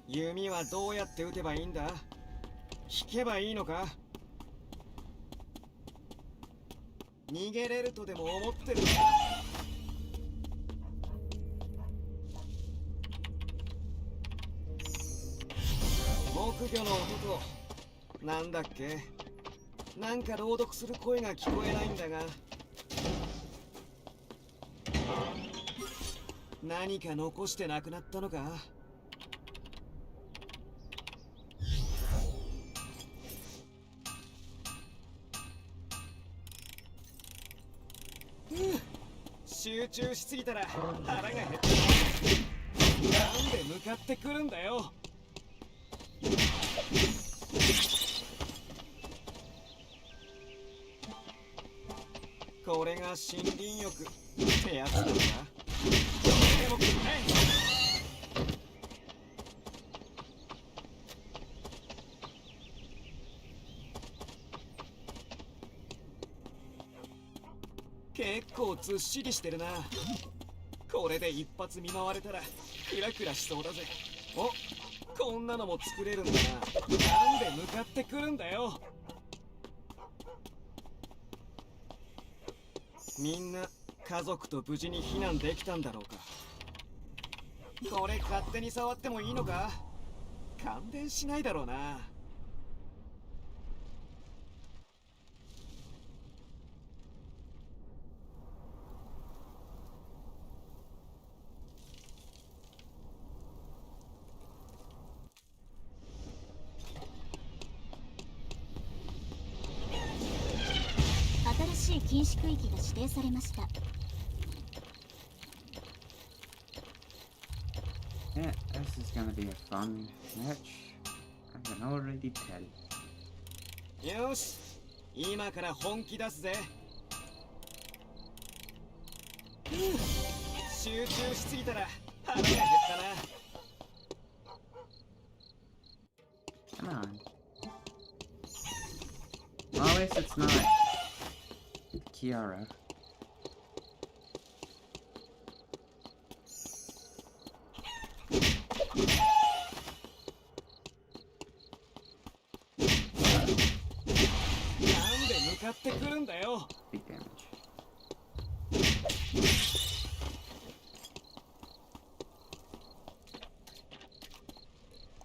弓はどうやって撃てばいいんだ？引けばいいのか？逃げれるとでも思ってるのか？木魚の音と、なんだっけ？なんか朗読する声が聞こえないんだが。何か残してなくなったのか？集中しすぎたら腹が減った。なんで向かってくるんだよ。これが森林浴ってやつだな。でもくれ。結構ずっしりしてるな。これで一発見舞われたらクラクラしそうだぜ。お、こんなのも作れるんだな。なんで向かってくるんだよ。みんな家族と無事に避難できたんだろうか。これ勝手に触ってもいいのか？感電しないだろうな。新しい禁止区域が指定されました。Yeah, this is gonna be a fun match. I can already tell. よし、今から本気出すぜ。集中しすぎたら腹が減ったな。 Come on. Well, at least it's not Kiara. Big damage.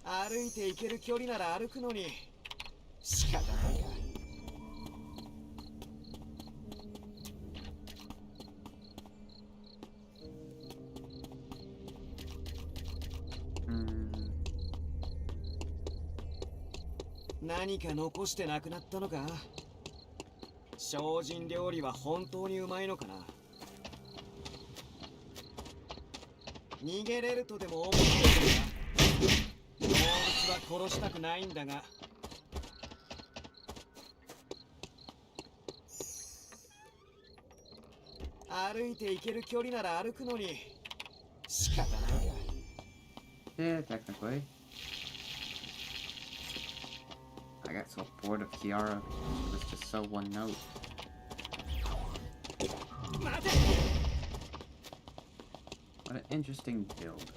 歩いて行ける距離なら歩くのに仕方ないか。何か残してなくなったのか？精進料理は本当にうまいのかな？逃げれるとでも思ってるのか？動物は殺したくないんだが。歩いて行ける距離なら歩くのに仕方ないか。Yeah, technically. I got so bored of Kiara because she was just so one note. What an interesting build.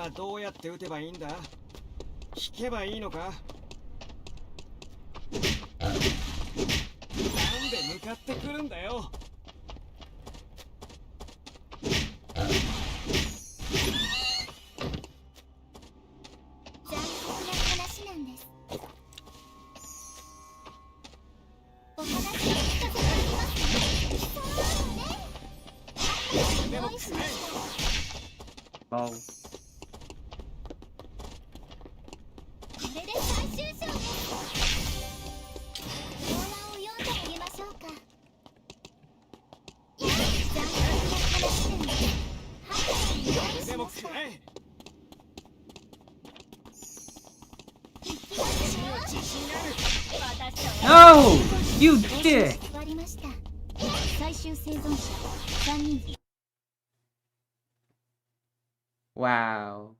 はどうやって撃てばいいんだ？引けばいいのか？なんで向かってくるんだよ。残酷な話なんです。お話を聞かせてあげますね。そうね。用意しました。Ball. これで最終章です。動画を読んであげましょうか。いや、残酷な話なんです。はい、用意しました。No! You dick! 終わりました。最終生存者3人。 Wow.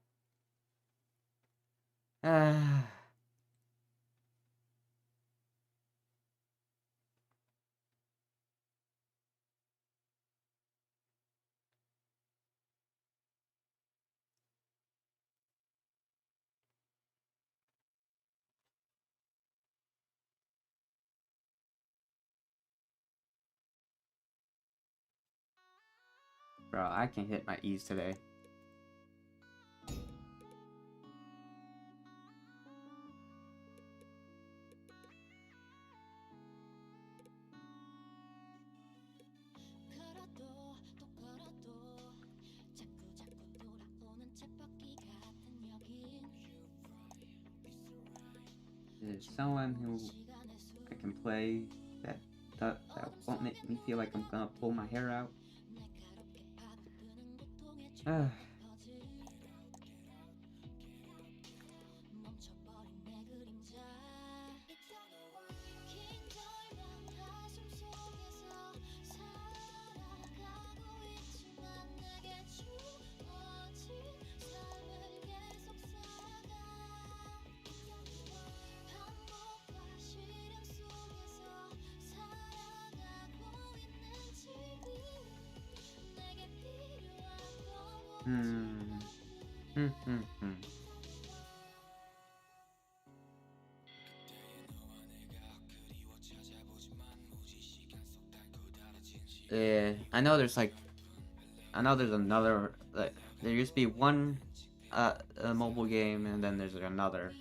Bro, I can't hit my E's today. There's someone who I can play that won't make me feel like I'm gonna pull my hair out. I know there's another, like, there used to be one a mobile game, and then there's another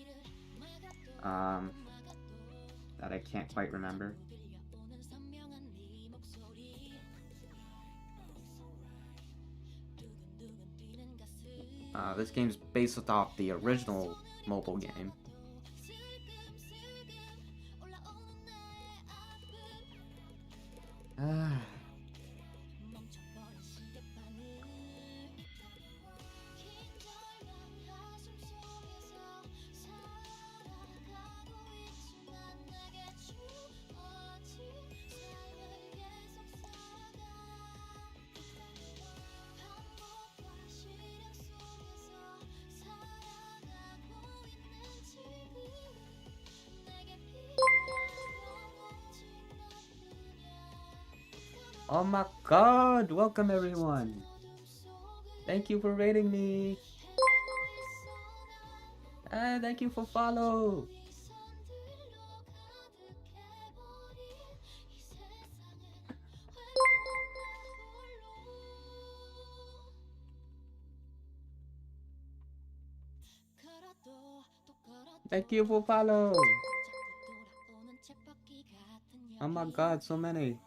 that I can't quite remember. This game's based off the original mobile game. Oh my god, welcome everyone. Thank you for rating me. Thank you for follow. Thank you for follow. Oh my god, so many.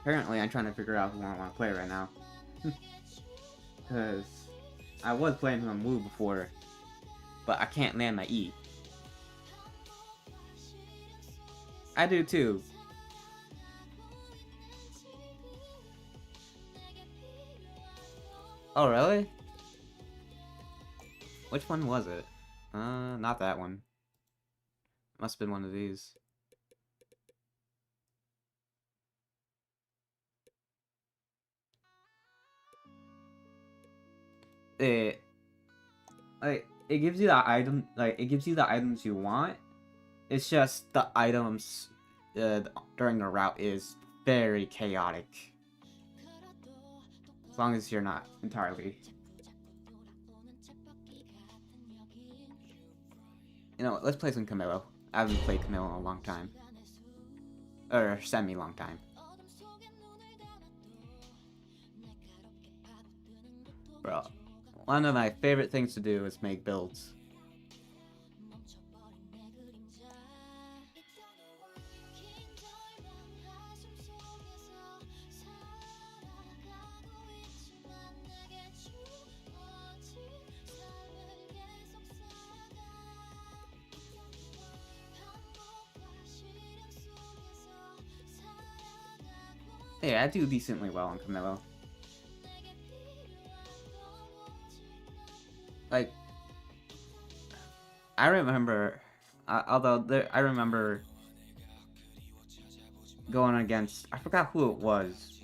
Apparently, I'm trying to figure out who I want to play right now. Because I was playing on Woo before, but I can't land my E. I do too. Oh, really? Which one was it? Not that one. Must have been one of these. it gives you the item, it gives you the items you want. It's just the items during the route is very chaotic. As long as you're not entirely. You know what, let's play some Camilo. I haven't played Camilo in a long time. Or semi-long time. Bro, one of my favorite things to do is make builds. Yeah, I do decently well on Camilo. Like, I remember, I remember going against, I forgot who it was.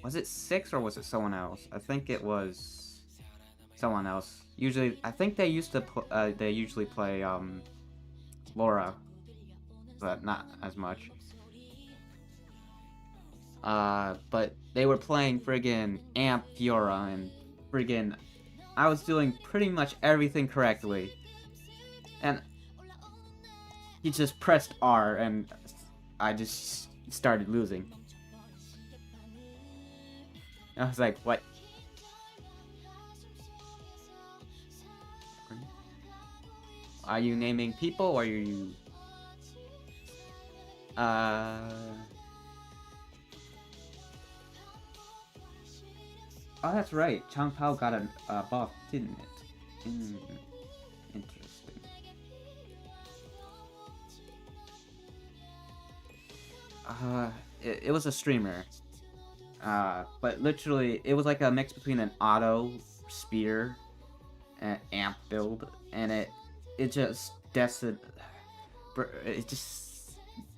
Was it Six or was it someone else? I think it was someone else. Usually, I think they usually play Laura, but not as much. But they were playing friggin' Amp Fiora, and friggin' I was doing pretty much everything correctly. And he just pressed R, and I just started losing. I was like, what? Are you naming people, or are you... Oh, that's right. Chang Pao got a buff, didn't it? Interesting. It was a streamer. But literally, it was like a mix between an auto, spear, and amp build, and it just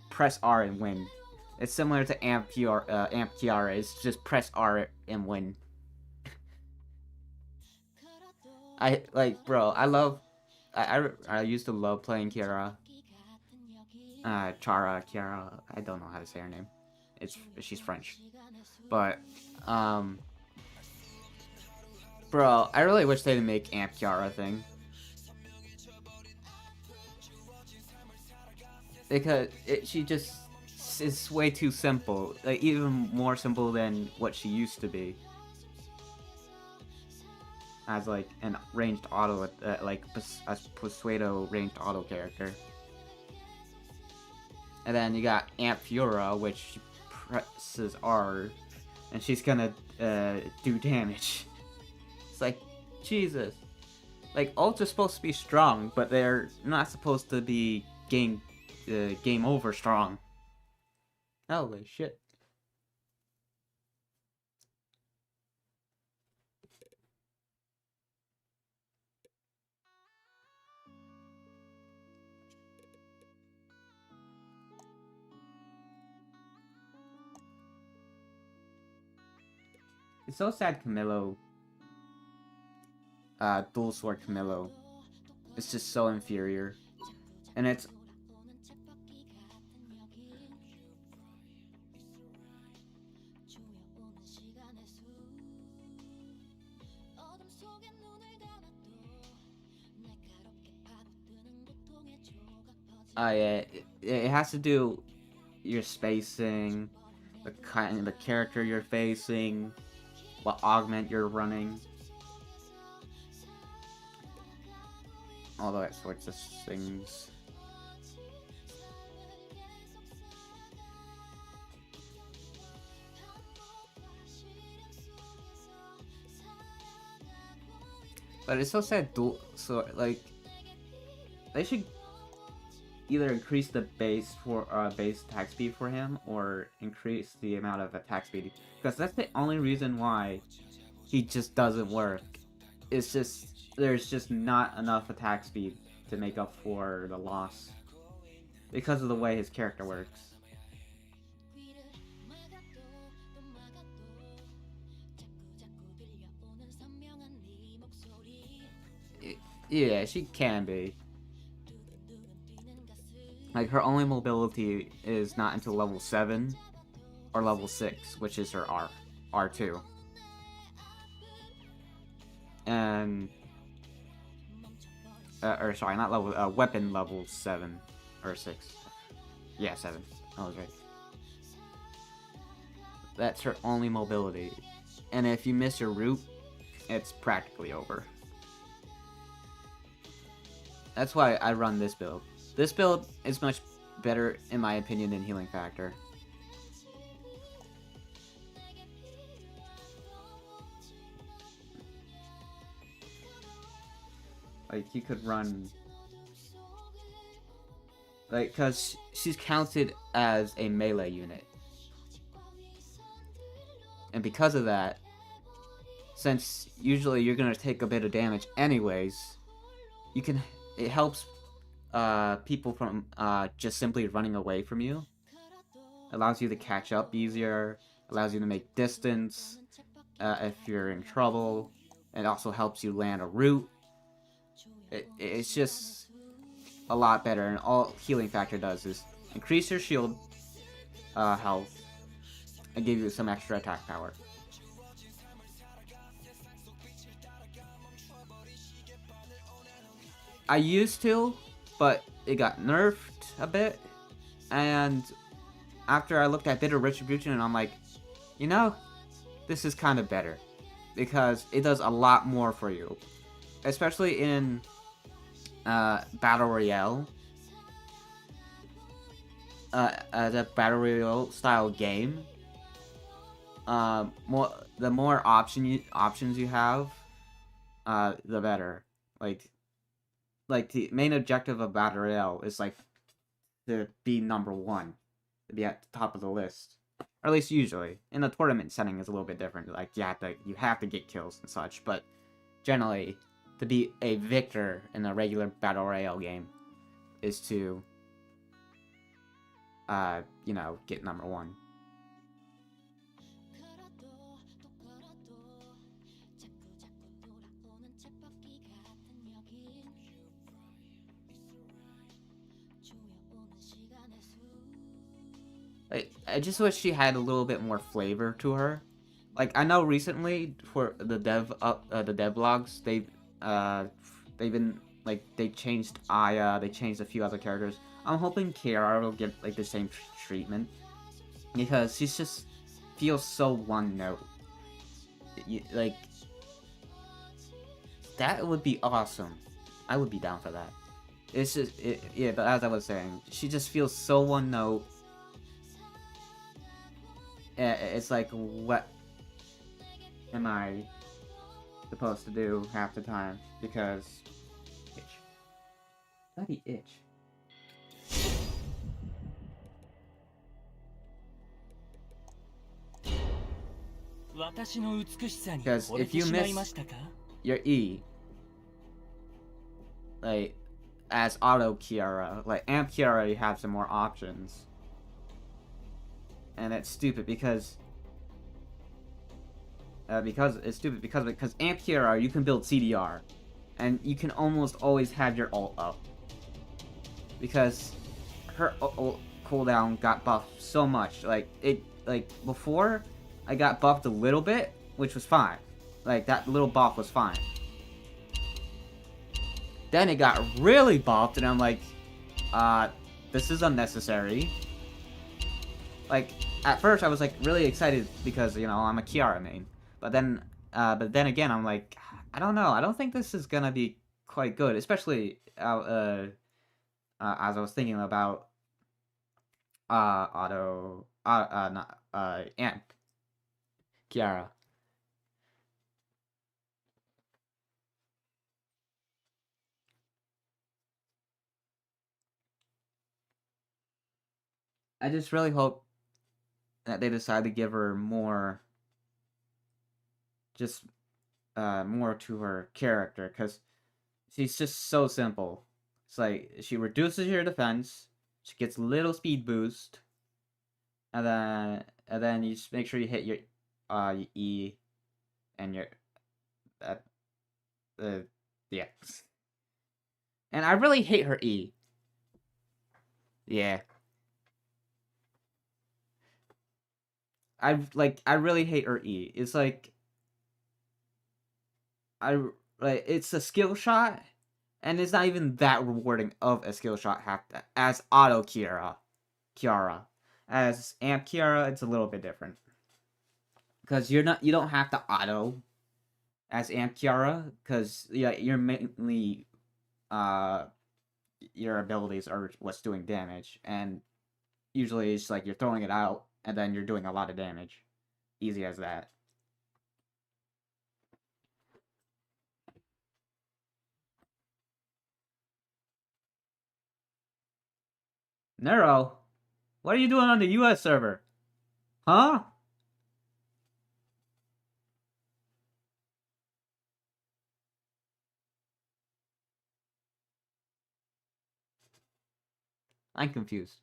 press R and win. It's similar to Amp Kiara. It's just press R and win. I used to love playing Kiara. Kiara, I don't know how to say her name. She's French. But, bro, I really wish they'd make Amp Kiara thing. Because she just is way too simple. Like, even more simple than what she used to be. As like an ranged auto, like a Persuado ranged auto character. And then you got Amp Fiora, which presses R, and she's gonna do damage. It's like, Jesus. Like, ults are supposed to be strong, but they're not supposed to be game over strong. Holy shit. It's so sad Camilo, dual sword Camilo, it's just so inferior. And it's... yeah, it has to do your spacing, the character you're facing, what augment you're running, all that sorts of things. But it's so sad. Like, they should either increase the base attack speed for him, or increase the amount of attack speed, because that's the only reason why he just doesn't work. It's just there's just not enough attack speed to make up for the loss because of the way his character works. Yeah, she can be. Like, her only mobility is not until level 7 or level 6, which is her R2. And... or sorry, not level... weapon level 7 or 6. Yeah, 7. I was right. That's her only mobility. And if you miss your route, it's practically over. That's why I run this build. This build is much better, in my opinion, than Healing Factor. Like, you could run... Like, because she's counted as a melee unit. And because of that, since usually you're gonna take a bit of damage anyways, you can... It helps people from just simply running away from you. Allows you to catch up easier, allows you to make distance if you're in trouble. It also helps you land a route. It's just a lot better, and all Healing Factor does is increase your shield health and give you some extra attack power. I used to, but it got nerfed a bit, and after I looked at Bitter Retribution, and I'm like, you know, this is kind of better, because it does a lot more for you, especially in Battle Royale. As a Battle Royale style game, the more options you have, the better. Like the main objective of Battle Royale is like to be number 1, to be at the top of the list, or at least usually. In the tournament setting is a little bit different. Like you have to get kills and such, but generally, to be a victor in a regular Battle Royale game is to, you know, get number 1. I just wish she had a little bit more flavor to her. Like, I know recently for the dev blogs, they've been like, they changed Aya, they changed a few other characters. I'm hoping Kiara will get like the same treatment, because she just feels so one note. Like, that would be awesome. I would be down for that. It's just yeah, but as I was saying, she just feels so one note. It's like, what am I supposed to do half the time? Because itch. Bloody itch. Because if you miss your E, like, as Auto Kiara, like Amp Kiara, you have some more options. And it's stupid because Amp Kiara, you can build CDR, and you can almost always have your ult up, because her ult cooldown got buffed so much. Like before, I got buffed a little bit, which was fine. Like, that little buff was fine. Then it got really buffed, and I'm like, this is unnecessary. Like, at first I was like really excited because, you know, I'm a Kiara main. But then again, I'm like, I don't know. I don't think this is gonna be quite good, especially as I was thinking about Amp Kiara. I just really hope that they decide to give her more, just more to her character, because she's just so simple. It's like, she reduces your defense, she gets a little speed boost, and then you just make sure you hit your E and your yeah. And I really hate her E. Yeah. I really hate her E. It's like it's a skill shot, and it's not even that rewarding of a skill shot as auto Kiara. As Amp Kiara, it's a little bit different. Because you don't have to auto as Amp Kiara, because you're mainly your abilities are what's doing damage, and usually it's like you're throwing it out and then you're doing a lot of damage. Easy as that. Nero, what are you doing on the US server? Huh? I'm confused.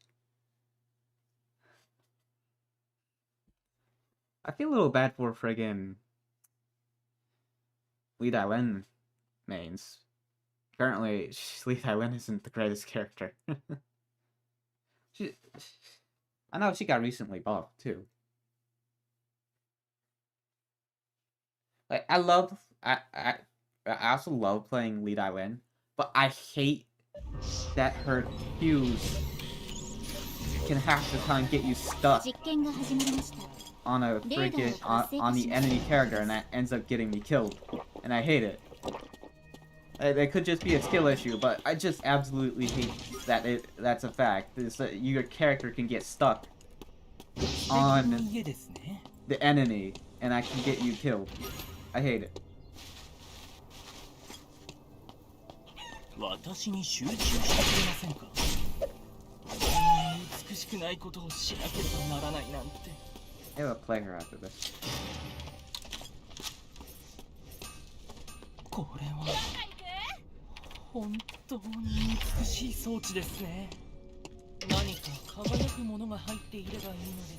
I feel a little bad for friggin' Lee Dai-Len mains. Apparently, Lee Dai-Len isn't the greatest character. I know she got recently buffed too. Like I also love playing Lee Dai-Len, but I hate that her Qs can half the time get you stuck on a freaking on the enemy character, and that ends up getting me killed, and I hate it. It could just be a skill issue, but I just absolutely hate that that's a fact. Is that your character can get stuck on the enemy, and I can get you killed. I hate it. I will play her after this. これは本当に美しい装置ですね。何か輝くものが入っていればいいのです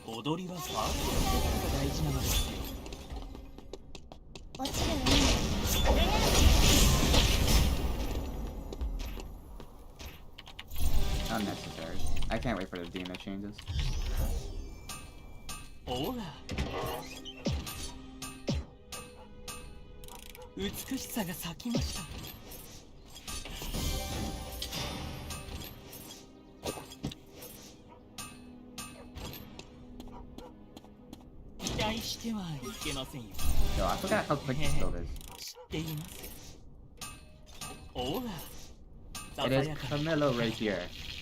が。踊りはファーストステップが大事なのですよ。落ちるわね。Unnecessary. I can't wait for the Dina changes. ほら。美しさが咲きました。期待してはいけませんよ。Yo, I forgot how quick this build is. 知っています。ほら。 It is Camilla right here.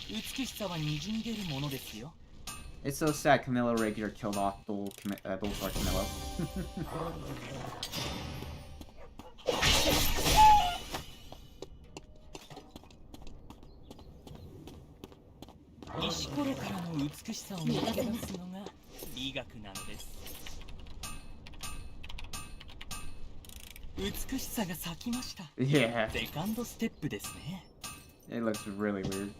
美しさは滲み出るものですよ。 It's so sad Camilla Rapier killed off Dual Sword Camilla. Yeah. セカンドステップですね。 It looks really weird.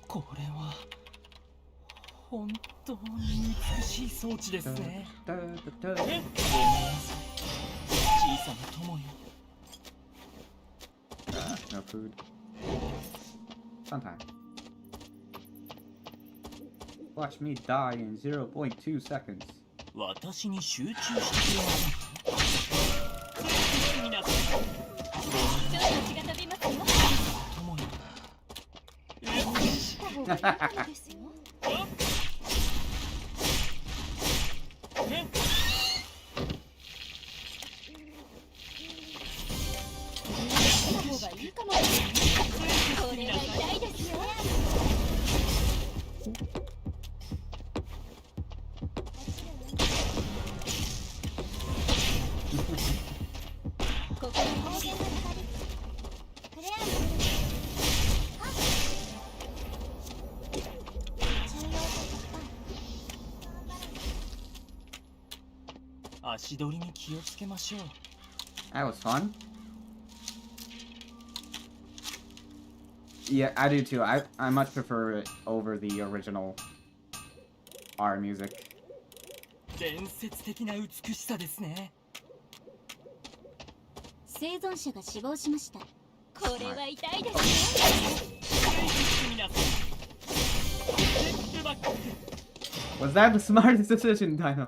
これは本当に美しい装置ですね。ごめんなさい。小さな友よ。No food. Fun time. Watch me die in 0.2 seconds. 私に集中してくれませんか。皆さん。ちょっと血が飛びますよ。友よ。足取りに気をつけましょう。 That was fun. Yeah, I do too. I much prefer it over the original R music. 伝説的な美しさですね。生存者が死亡しました。これは痛いですね。 Was that the smartest decision, Dino?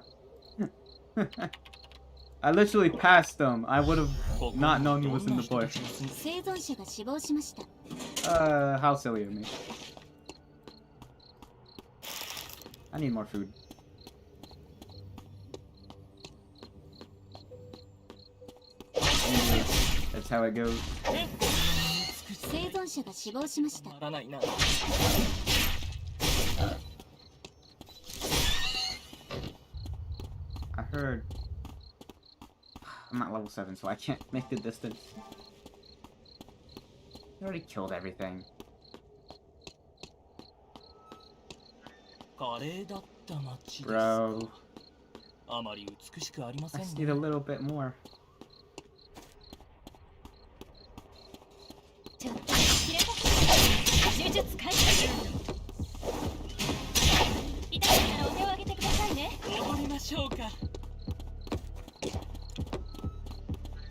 I literally passed them. I would have not known he was in the bush. 生存者が死亡しました。 How silly of me. I need more food. That's how it goes. 生存者が死亡しました。 I heard. I'm not level 7, so I can't make the distance. I already killed everything. Bro. I just need a little bit more. 手術開始。痛かったらお手を挙げてくださいね。踊りましょうか。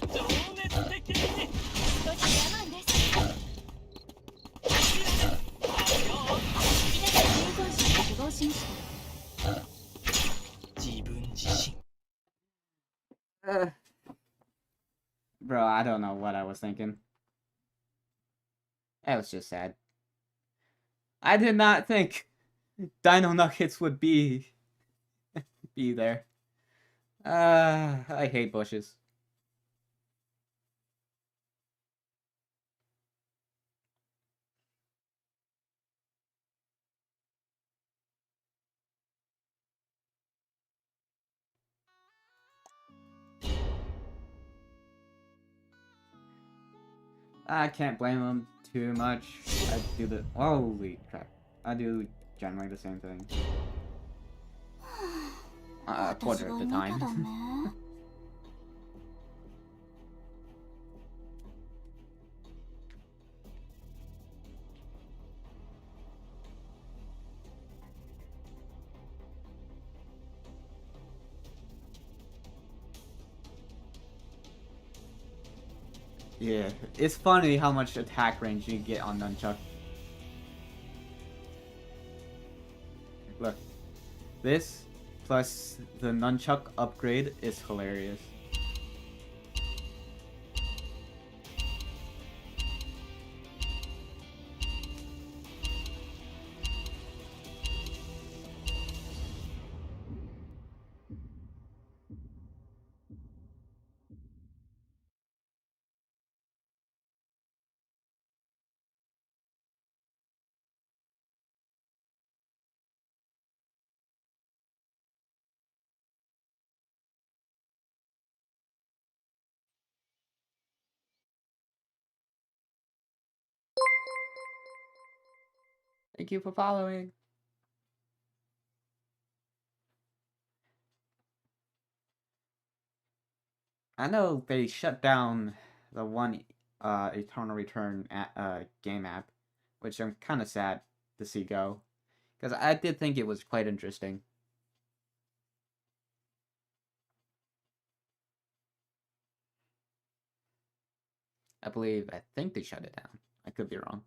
情熱的に。少し我慢です。生存者が死亡しました。自分自身。Bro, I don't know what I was thinking. That was just sad. I did not think Dino Nuggets would be there. I hate bushes. I can't blame them too much. I do the holy crap. I do generally the same thing. A quarter of the time. Yeah, it's funny how much attack range you get on Nunchuck. Look, this plus the Nunchuck upgrade is hilarious. Thank you for following. I know they shut down the one Eternal Return game app, which I'm kind of sad to see go, because I did think it was quite interesting. I think they shut it down. I could be wrong.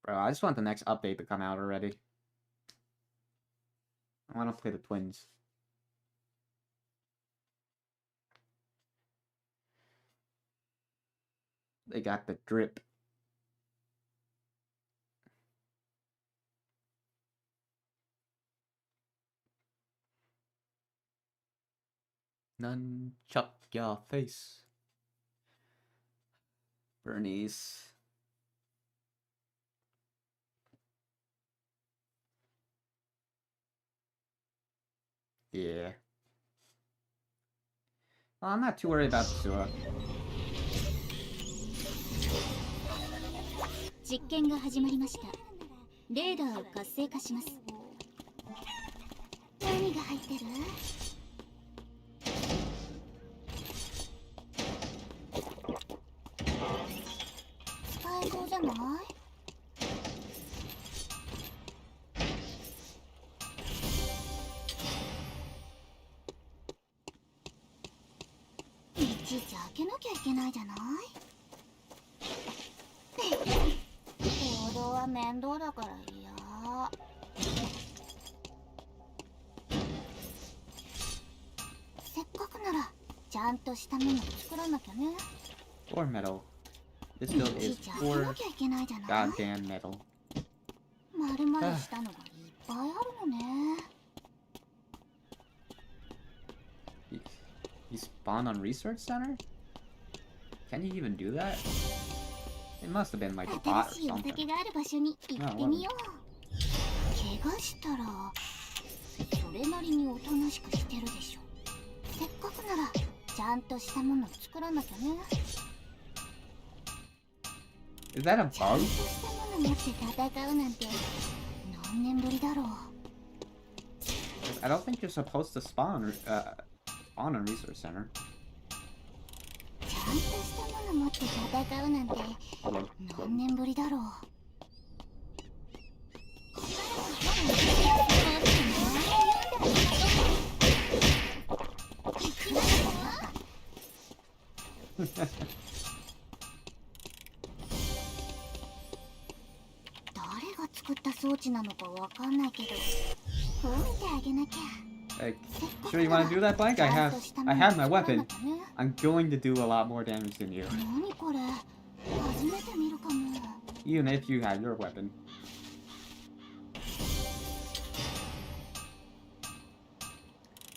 Bro, I just want the next update to come out already. I want to play the twins. They got the drip. Nunchuck your face. Bernice. Yeah. Well, I'm not too worried about the sewer. 実験が始まりました。レーダーを活性化します。何が入ってる？ゃない？いちいち開けなきゃいけないじゃない？行動は面倒だから嫌。せっかくならちゃんとしたものを作らなきゃね。Or metal. This build is for goddamn metal. 丸々したのがいっぱいあるのね。You spawn on research center? Can you even do that? It must have been like a bot or 新しいお something. 酒がある場所に行ってみよう。怪我したらそれなりにおとなしくしてるでしょ。せっかくならちゃんとしたものを作らなきゃね。 Is that a ちゃん bug? としたもの持って戦うなんて何年ぶりだろう。 I don't think you're supposed to spawn on a research center. ちゃんとしたもの持って戦うなんて何年ぶりだろう。誰が作った装置なのかわかんないけど褒めてあげなきゃ。 Like, sure you want to do that, Blank? I have my weapon. I'm going to do a lot more damage than you. 何これ初めて見るかも。 Even if you had your weapon.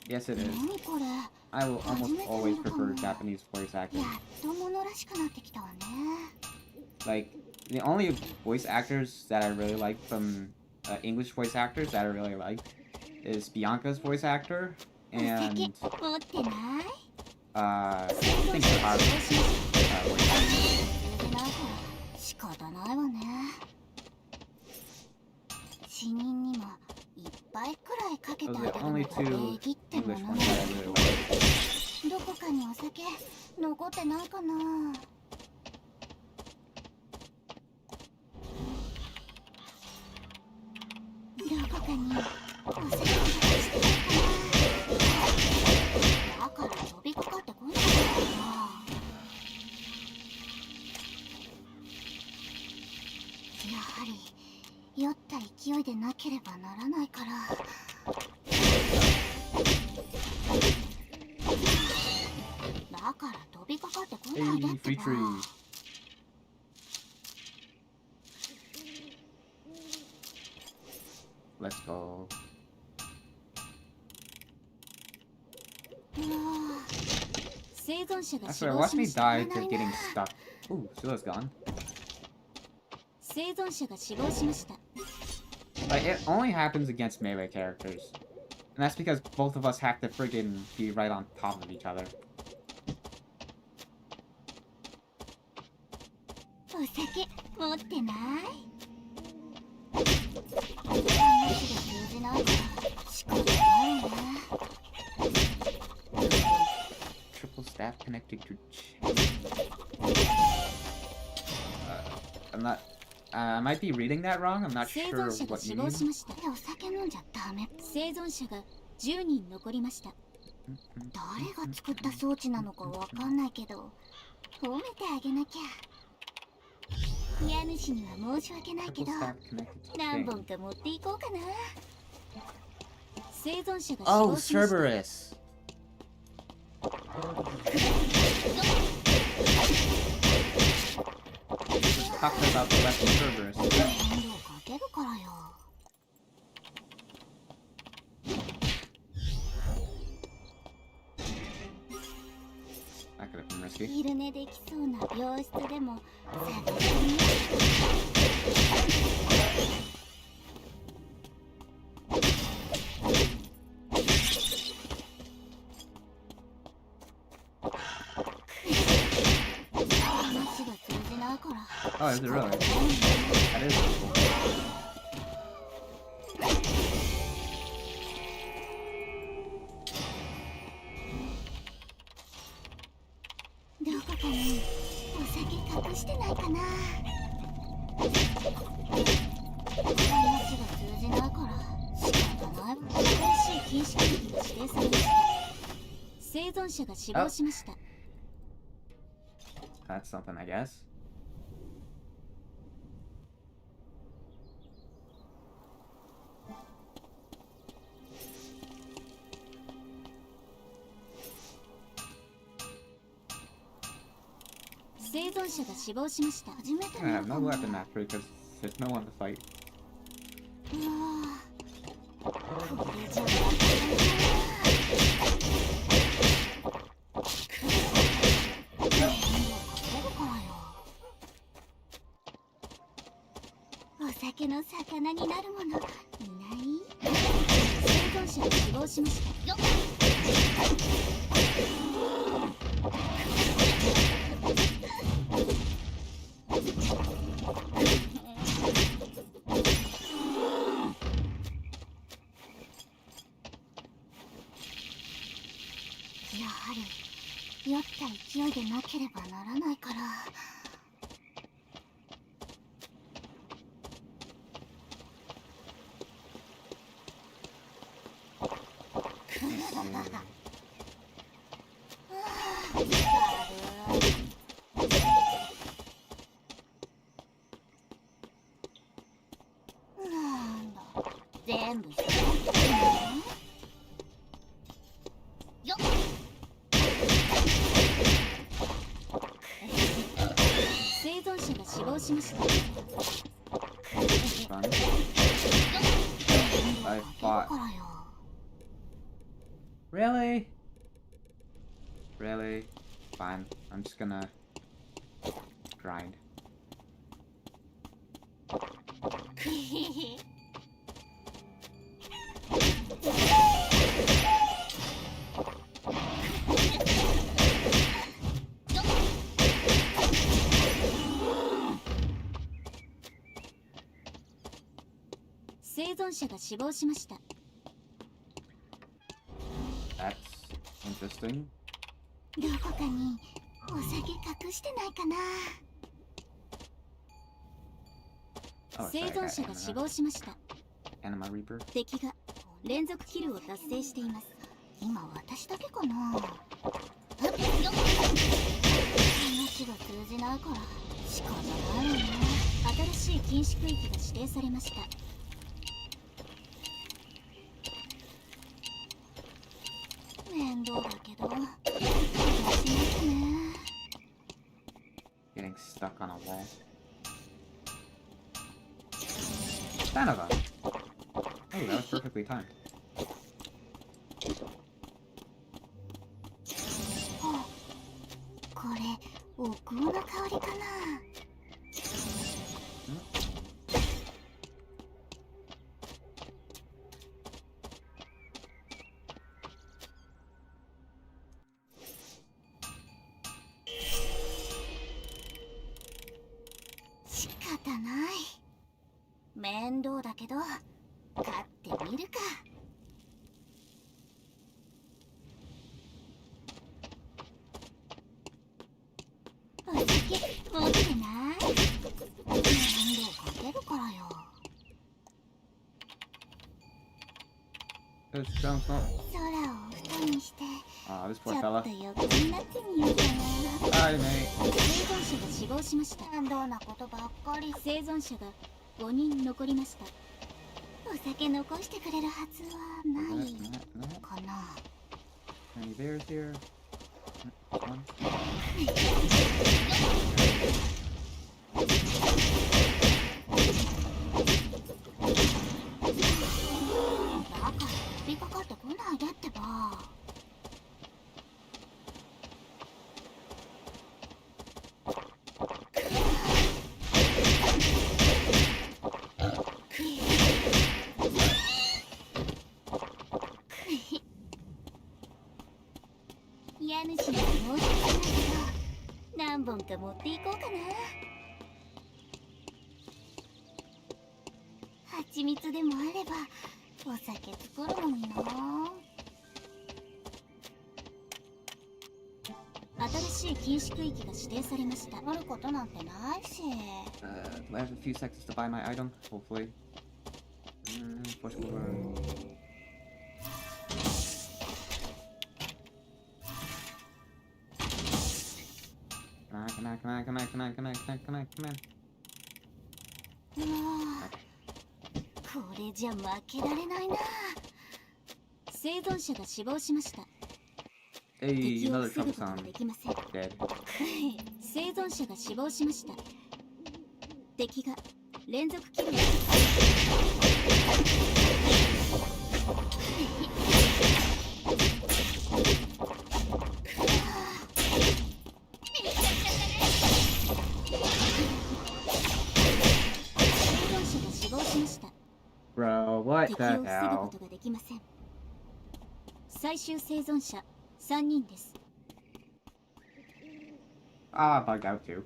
Yes, it is. 何これ I will almost always prefer Japanese voice や acting. っと物らしくなってきたわね。 Like, the only voice actors that I really like from English voice actors that I really like is Bianca's voice actor and 持ってない？ I think Haru's voice actor. なんか仕方ないわね。死人にもいっぱいくらいかけて Those あ are げ the るの only が two 礼儀っても English の ones ね。 that I really like. どこかにお酒残ってないかな。どこかにお酒が落ちてないかな。だから飛びかかってこないかな。やはり酔った勢いでなければならないから。だから飛びかかってこないで Hey, って free ば。 tree. Let's go. 生存者が I 死 swear, 亡 watch し me ました。 die to getting stuck. Ooh, Sila's gone. 生存者が死亡しました。 Like, it only happens against melee characters. And that's because both of us have to friggin' be right on top of each other. お酒持ってない？話が通じないから仕方ないね。 Triple staff connected to I'm not. I might be reading that wrong. I'm not 生 sure 存者が what 死 you 亡し mean. ました。お酒飲んじゃダメ。生存者が10人残りました。誰が作った装置なのかわかんないけど褒めてあげなきゃ。家主には申し訳ないけど何本か持っていこうかな。生存者が死 Oh, 亡しました。 Cerberus. Talking about the weapon Cerberus. 面倒かけるからよ。 That could have been risky. 昼寝できそうな病室でも探してみよう。話が通じないから。 Oh, is it really? That is cool. どこかにお酒隠してないかな。通じないから仕方ないわ。新しい禁止区域が指定されました。生存者が死亡しました。That's something, I guess. I have no weapon after because there's no one to fight. I fought. Really? Really? Fine. I'm just gonna grind. That's interesting. どこかにお酒隠してないかな。生存者が死亡しました。Anima Reaper. 敵が連続キルを達成しています。今私だけかな。話が通じないから仕方ないわね。新しい禁止区域が指定されました。面倒だけど。Getting stuck on a wall. Stanova! Oh, that was perfectly timed. これ、お香の香りかな。仕方ない。面倒だけど、買ってみるか。お酒持ってない？面倒かけるからよ。Those sounds not. 空を布団にして、 this ち poor ょっ fella. と横になってみようかな。Hi, mate. 生存者が死亡しました。面倒なことばっかり。生存者が5人残りました。お酒残してくれるはずはないかな。Any bears here? One. バカ、飛びかかってこないでってば。家主には申し訳ないけど、何本か持っていこうかな。蜂蜜でもあればお酒作るのにな。新しい禁止区域が指定されました。あることなんてないし。I have a few seconds to buy my item, hopefully. Push over. Come on. うわあ、これじゃ負けられないな。生存者が死亡しました。 Hey, 敵を another 防ぐ trouble ことが sound. できません。 Dead. 生存者が死亡しました。敵が連続キルを。Bro, what 敵 the を防ぐ hell? ことができません。最終生存者3人です。 Ah, bugged out too.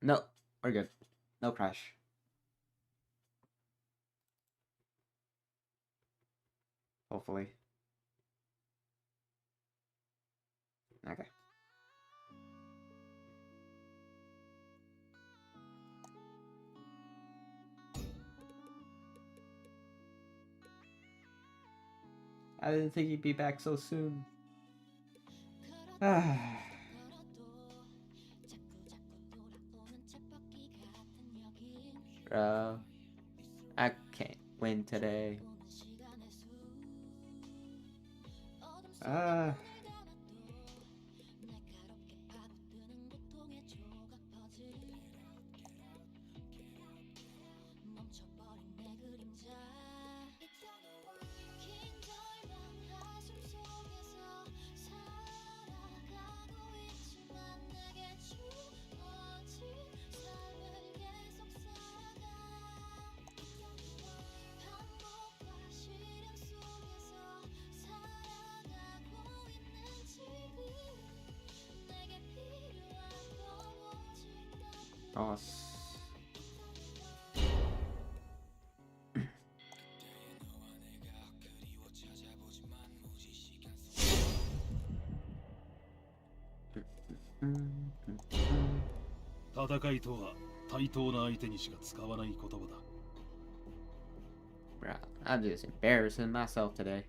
No, we're good. No crash. Hopefully. Okay. I didn't think he'd be back so soon. Bro, I can't win today. Oh, Bro, I'm just embarrassing myself today.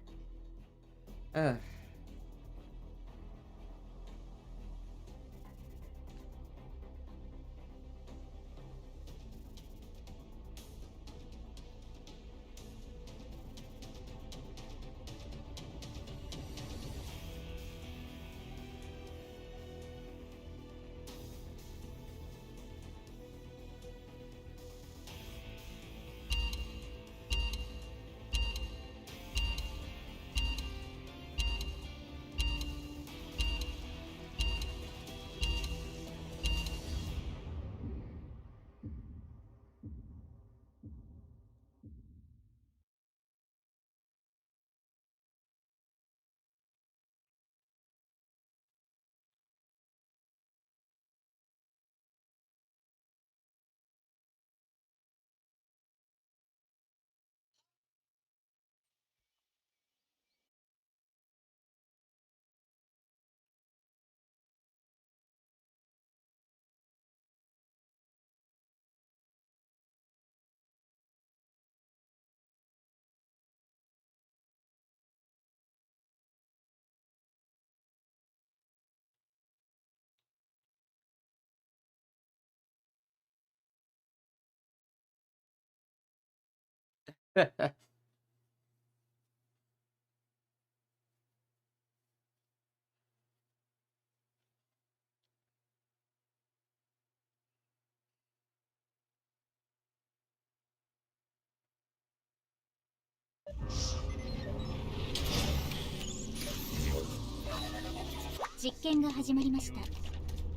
実験が始まりました。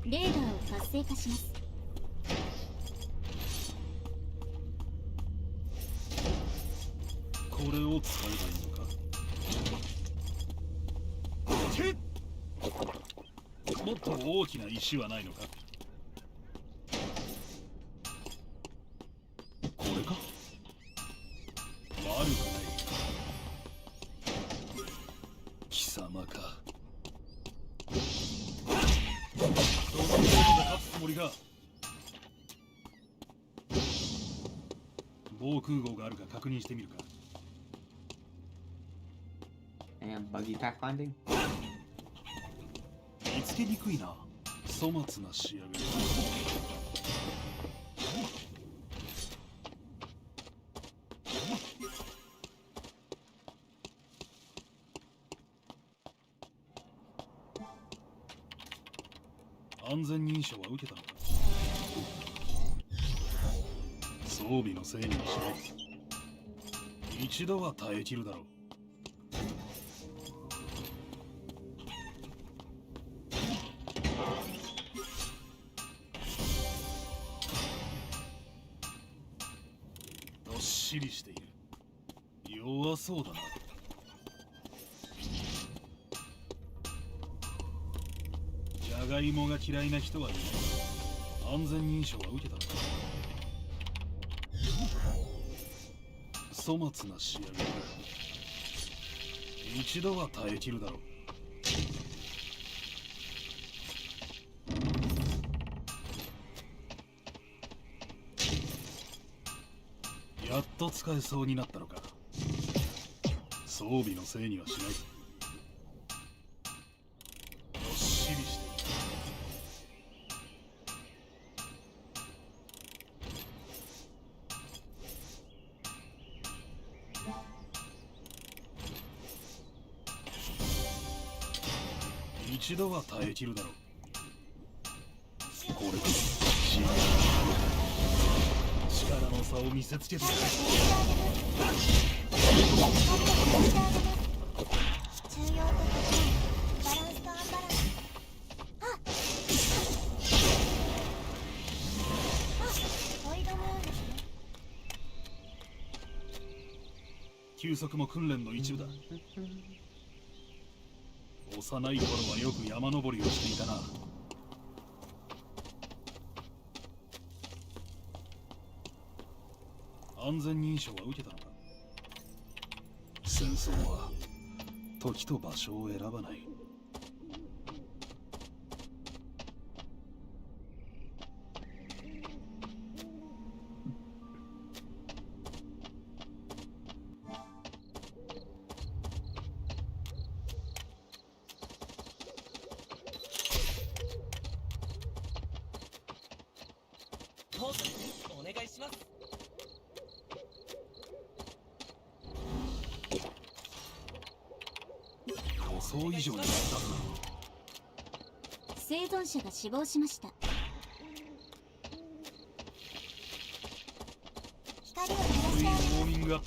レーダーを活性化します。れを使えばいいのか。もっと大きな石はないのか。これか。悪くない。貴様か。どうせ勝つつもりか。防空壕があるか確認してみるか。And buggy pack finding? 見つけにくいな。粗末な仕上がり。安全認証は受けたのか。装備のせいにはしない。一度は耐えきるだろう。どっしりしている。弱そうだな。じゃがいもが嫌いな人はいない。安全認証は受けたのか。粗末な仕上げだ。一度は耐えきるだろう。やっと使えそうになったのか。装備のせいにはしない。どっしりしている。一度は耐えきるだろう。これこそ力の差を見せつけてやる。休息も訓練の一部だ。幼い頃はよく山登りをしていたな。安全認証は受けたのか。戦争は時と場所を選ばない。お願いします。予想以上になった。生存者が死亡しました。光を照らしてあげウォーミングアップ。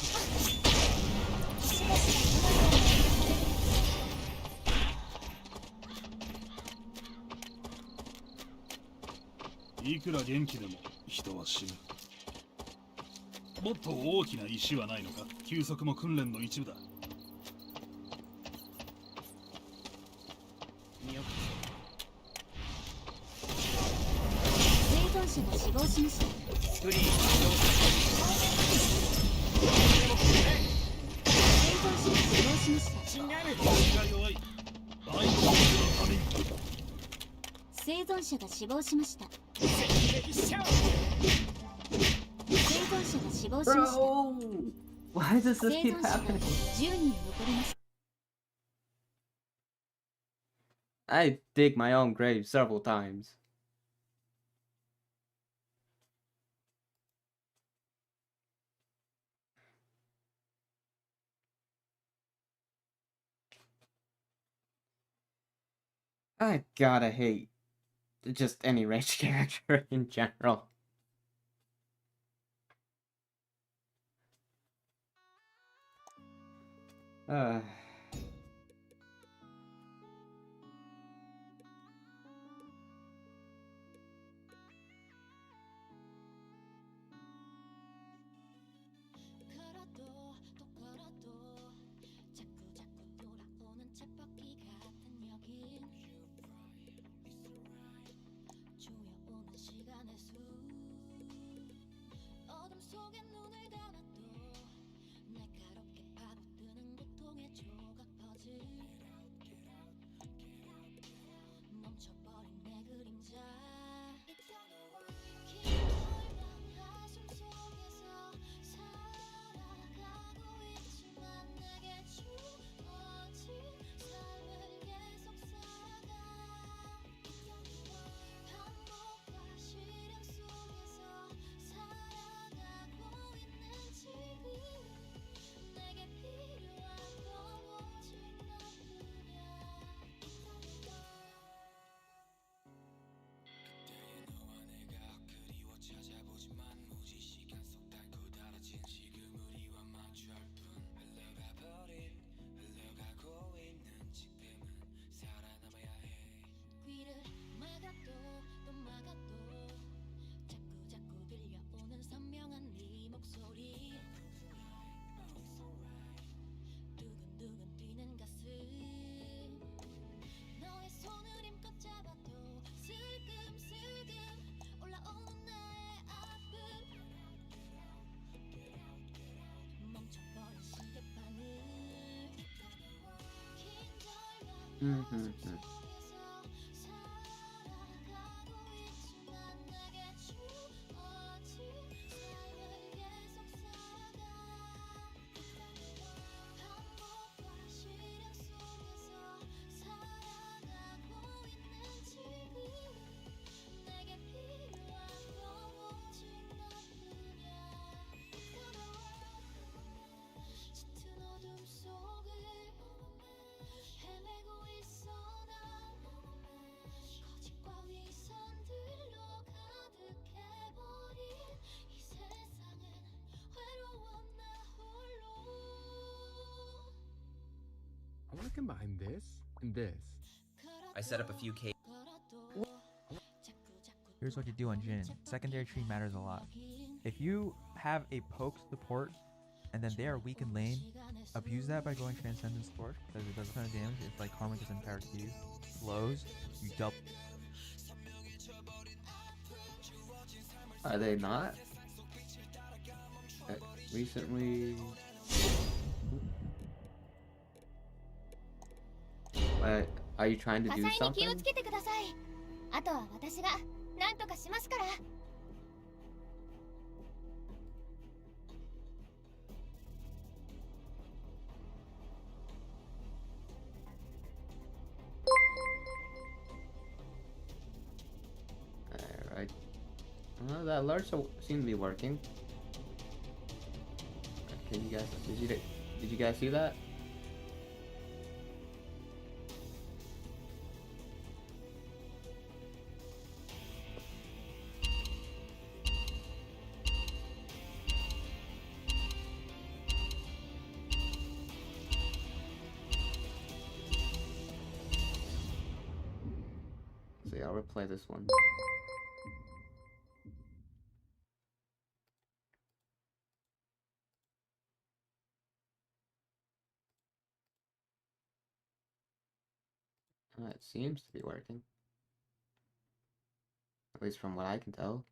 いくら元気でも人は死ぬ。もっと大きな石はないのか。休息も訓練の一部だ。生存者が死亡しました。スクリーン生存者が死亡しました。生存者が死亡しました。生存者が死亡しました。 Why does this 生 keep 存者が happening? 10人残りました。 I dig my own grave several times. I gotta hate just any ranged character in general. Uh. I want to combine this and this. I set up a few caves. Here's what you do on Jin. Secondary tree matters a lot. If you have a poke support and then they are weak in lane, abuse that by going Transcendence Torch because it does a ton of damage. It's like Karma gets entire Q. Slows, you double. Are they not? Recently... Are you trying to do 火災に気を something? つけてください。あとは私が何とかしますから。Alright. Well, that alert seemed to be working. Okay, you guys, did you guys see that? So yeah, I'll replay this one. It seems to be working. At least from what I can tell.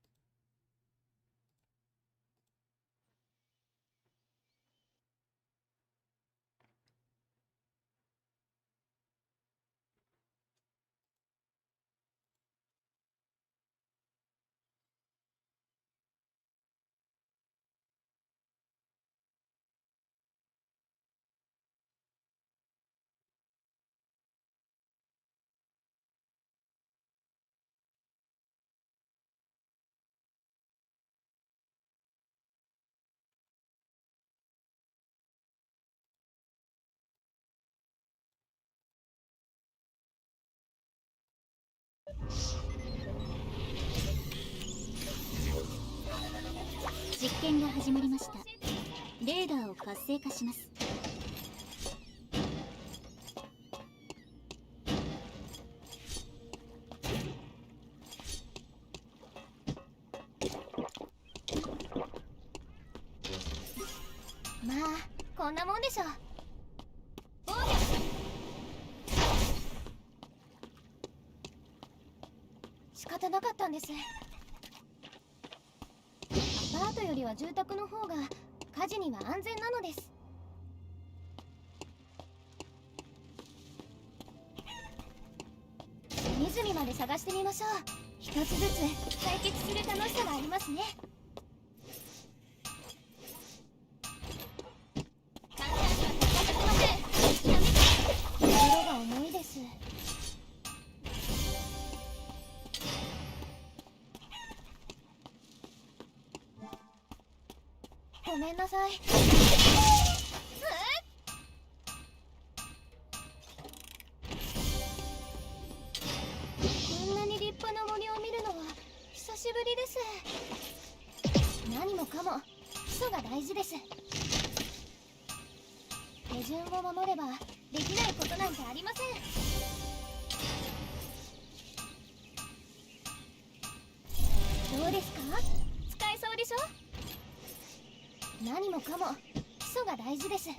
「実験が始まりました。レーダーを活性化します。」まあこんなもんでしょう。防御。仕方なかったんです。アパートよりは住宅の方が火事には安全なのです。隅々まで探してみましょう。一つずつ解決する楽しさがありますね。心が重いです。ごめんなさい。こんなに立派な森を見るのは久しぶりです。何もかも基礎が大事です。手順を守ればできないことなんてありません。どうですか？使えそうでしょ？何もかも基礎が大事です。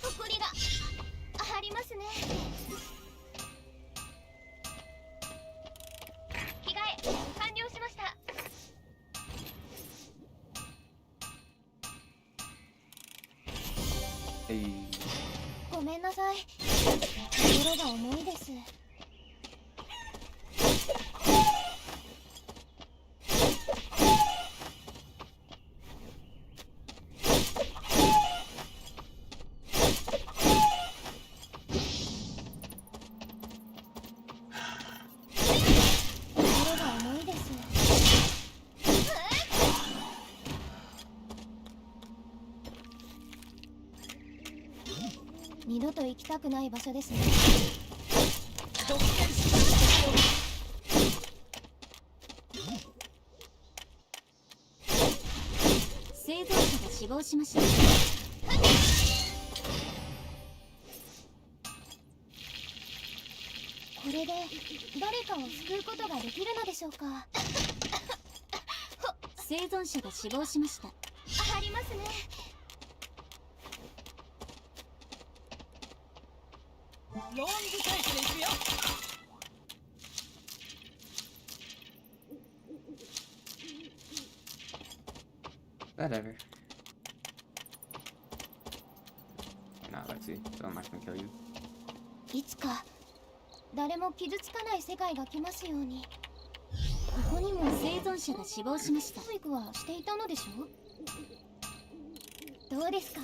ほこりが。ごめんなさい。心が重いです。二度と行きたくない場所ですね。生存者が死亡しました。これで誰かを救うことができるのでしょうか。生存者が死亡しました。ありますね。ロングタイプでいくよ。Whatever. Nah, Lexi, so I'm not gonna kill you. いつか誰も傷つかない世界が来ますように。ここにも生存者が死亡しました。教育はしていたのでしょう。どうですか？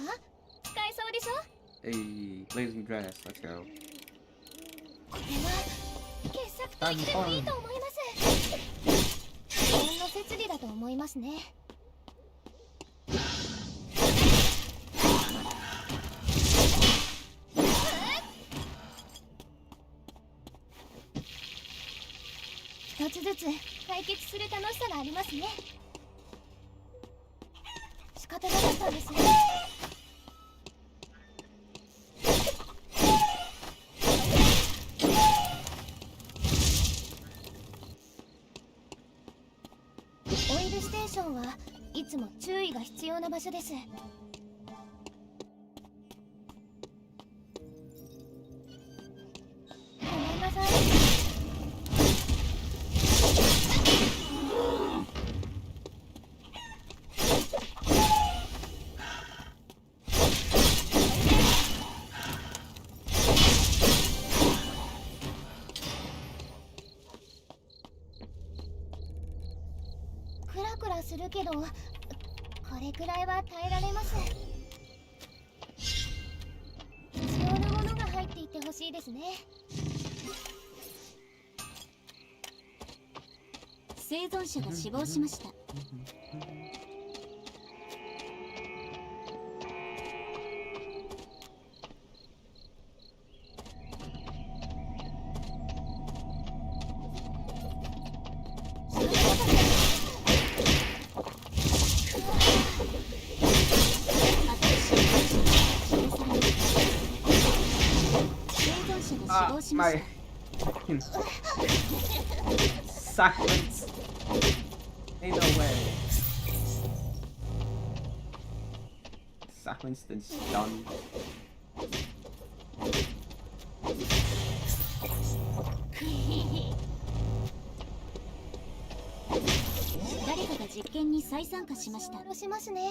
使えそうでしょ？ Hey, blazing dress, let's go. これは傑作と言ってもいいと思います。日本の設備だと思いますね。一つずつ解決する楽しさがありますね。仕方なかったんですね。オイルステーションはいつも注意が必要な場所です。ごめんなさい。クラクラするけど、これくらいは耐えられます。必要なものが入っていてほしいですね。生存者が死亡しました。My fucking silence. Ain't no way. Silenced and stunned. 誰かが実験に再参加しました。殺しますね。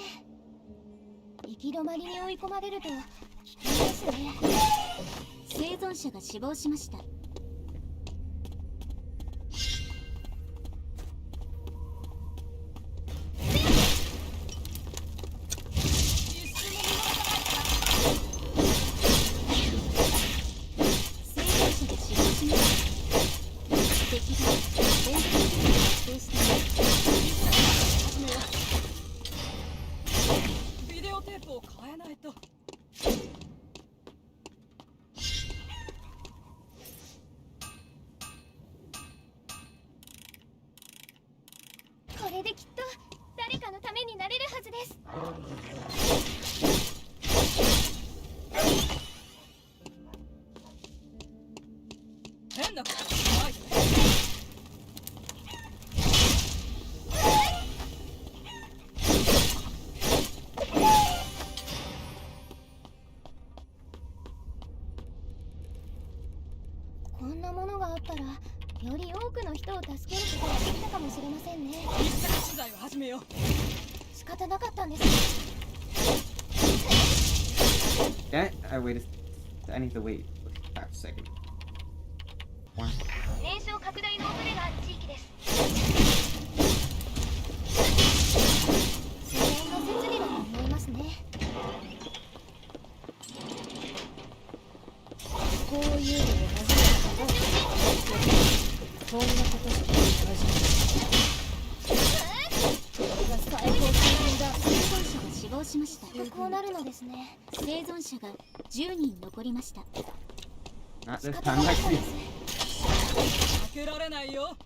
行き止まりに追い込まれると危険ですね。生存者が死亡しました。ビデオテープを変えないと。これできっと誰かのためになれるはずです。変なことないで。こんなものがあったらより多くの人を助けることができたかもしれませんね。密着取材を始めよう。仕方なかったんです。That I waited. I need to wait half a second. One. 燃焼拡大の恐れがある地域です。自然の設備だと思いますね。こういうのを初めてこんなことしか初めて。最高級だ。生存者が死亡しました。こうなるのですね。生存者が10人残りました。 Not this time, Lexi. 避けられないよ。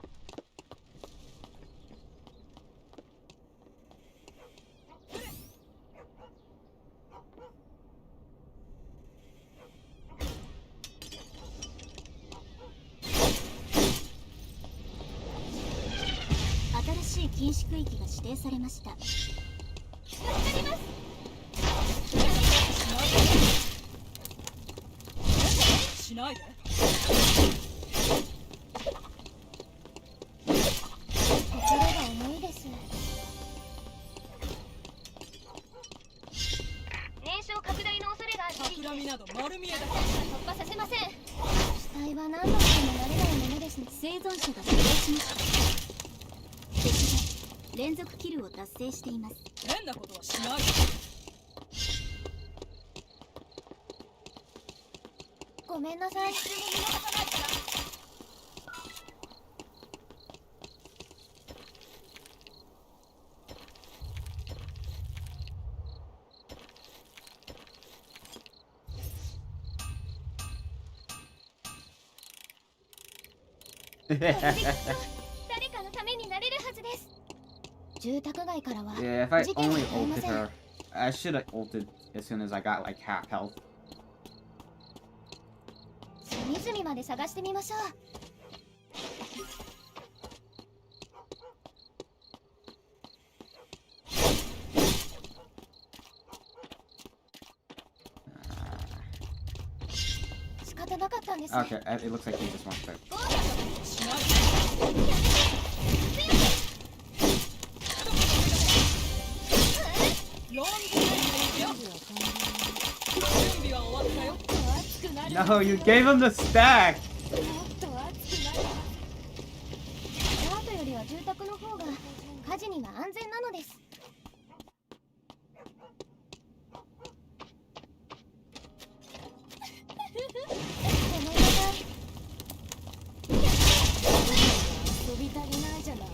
新しい禁止区域が指定されました。しないで。心が重いです。燃焼拡大の恐れがある地域。企みなど丸見えだ。突破させません。死体は何度も慣れないものですね。生存者が死亡しました。敵が連続キルを達成しています。変なことはしない。ごめんなさい。誰かのためになれるはずです。住宅街からは Yeah, if I 事件 only はありま ulted せん。 her, I should have ulted as soon as I got like half health. 隅々まで探してみましょう。仕方なかったんですね。 Okay, it looks like he just wants to. ロング準備は終わったよ。 No, you gave him the stack. もっと熱くなる。アートよりは住宅の方が火事には安全なのです。ごめんなさい。遊び足りないじゃない。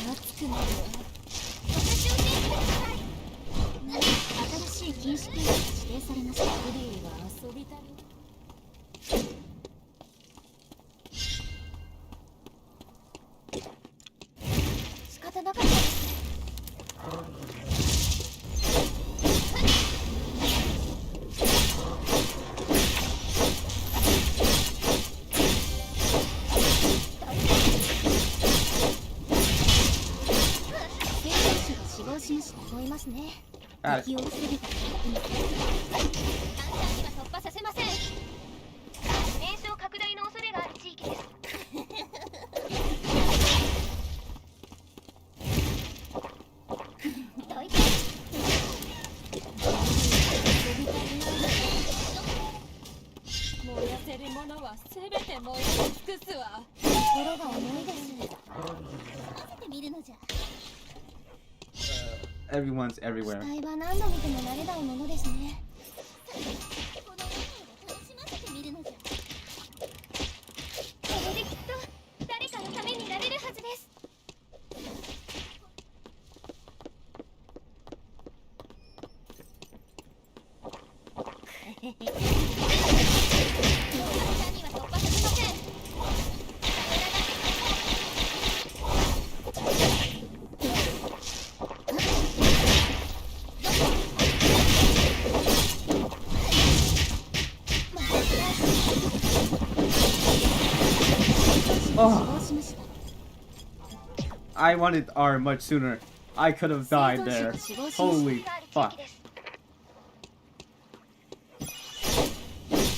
熱くなるわ。私を信じてください。新しい禁止区域が指定されました。フリーは遊び足りない。仕方なかったです。生存者が死亡しました。思いますね。敵を防げたらいい。簡単には突破させません。燃焼拡大の恐れがある地域です。どいて。燃やせるものはすべて燃やし尽くすわ。心が重いです。見せてみるのじゃ。 Everyone's everywhere. 死体は何度見ても慣れないものですね。この世を楽しませてみるのじゃ。これできっと誰かのためになれるはずです。簡単には突破させません。 Oh, I wanted R much sooner. I could have died there. Holy fuck.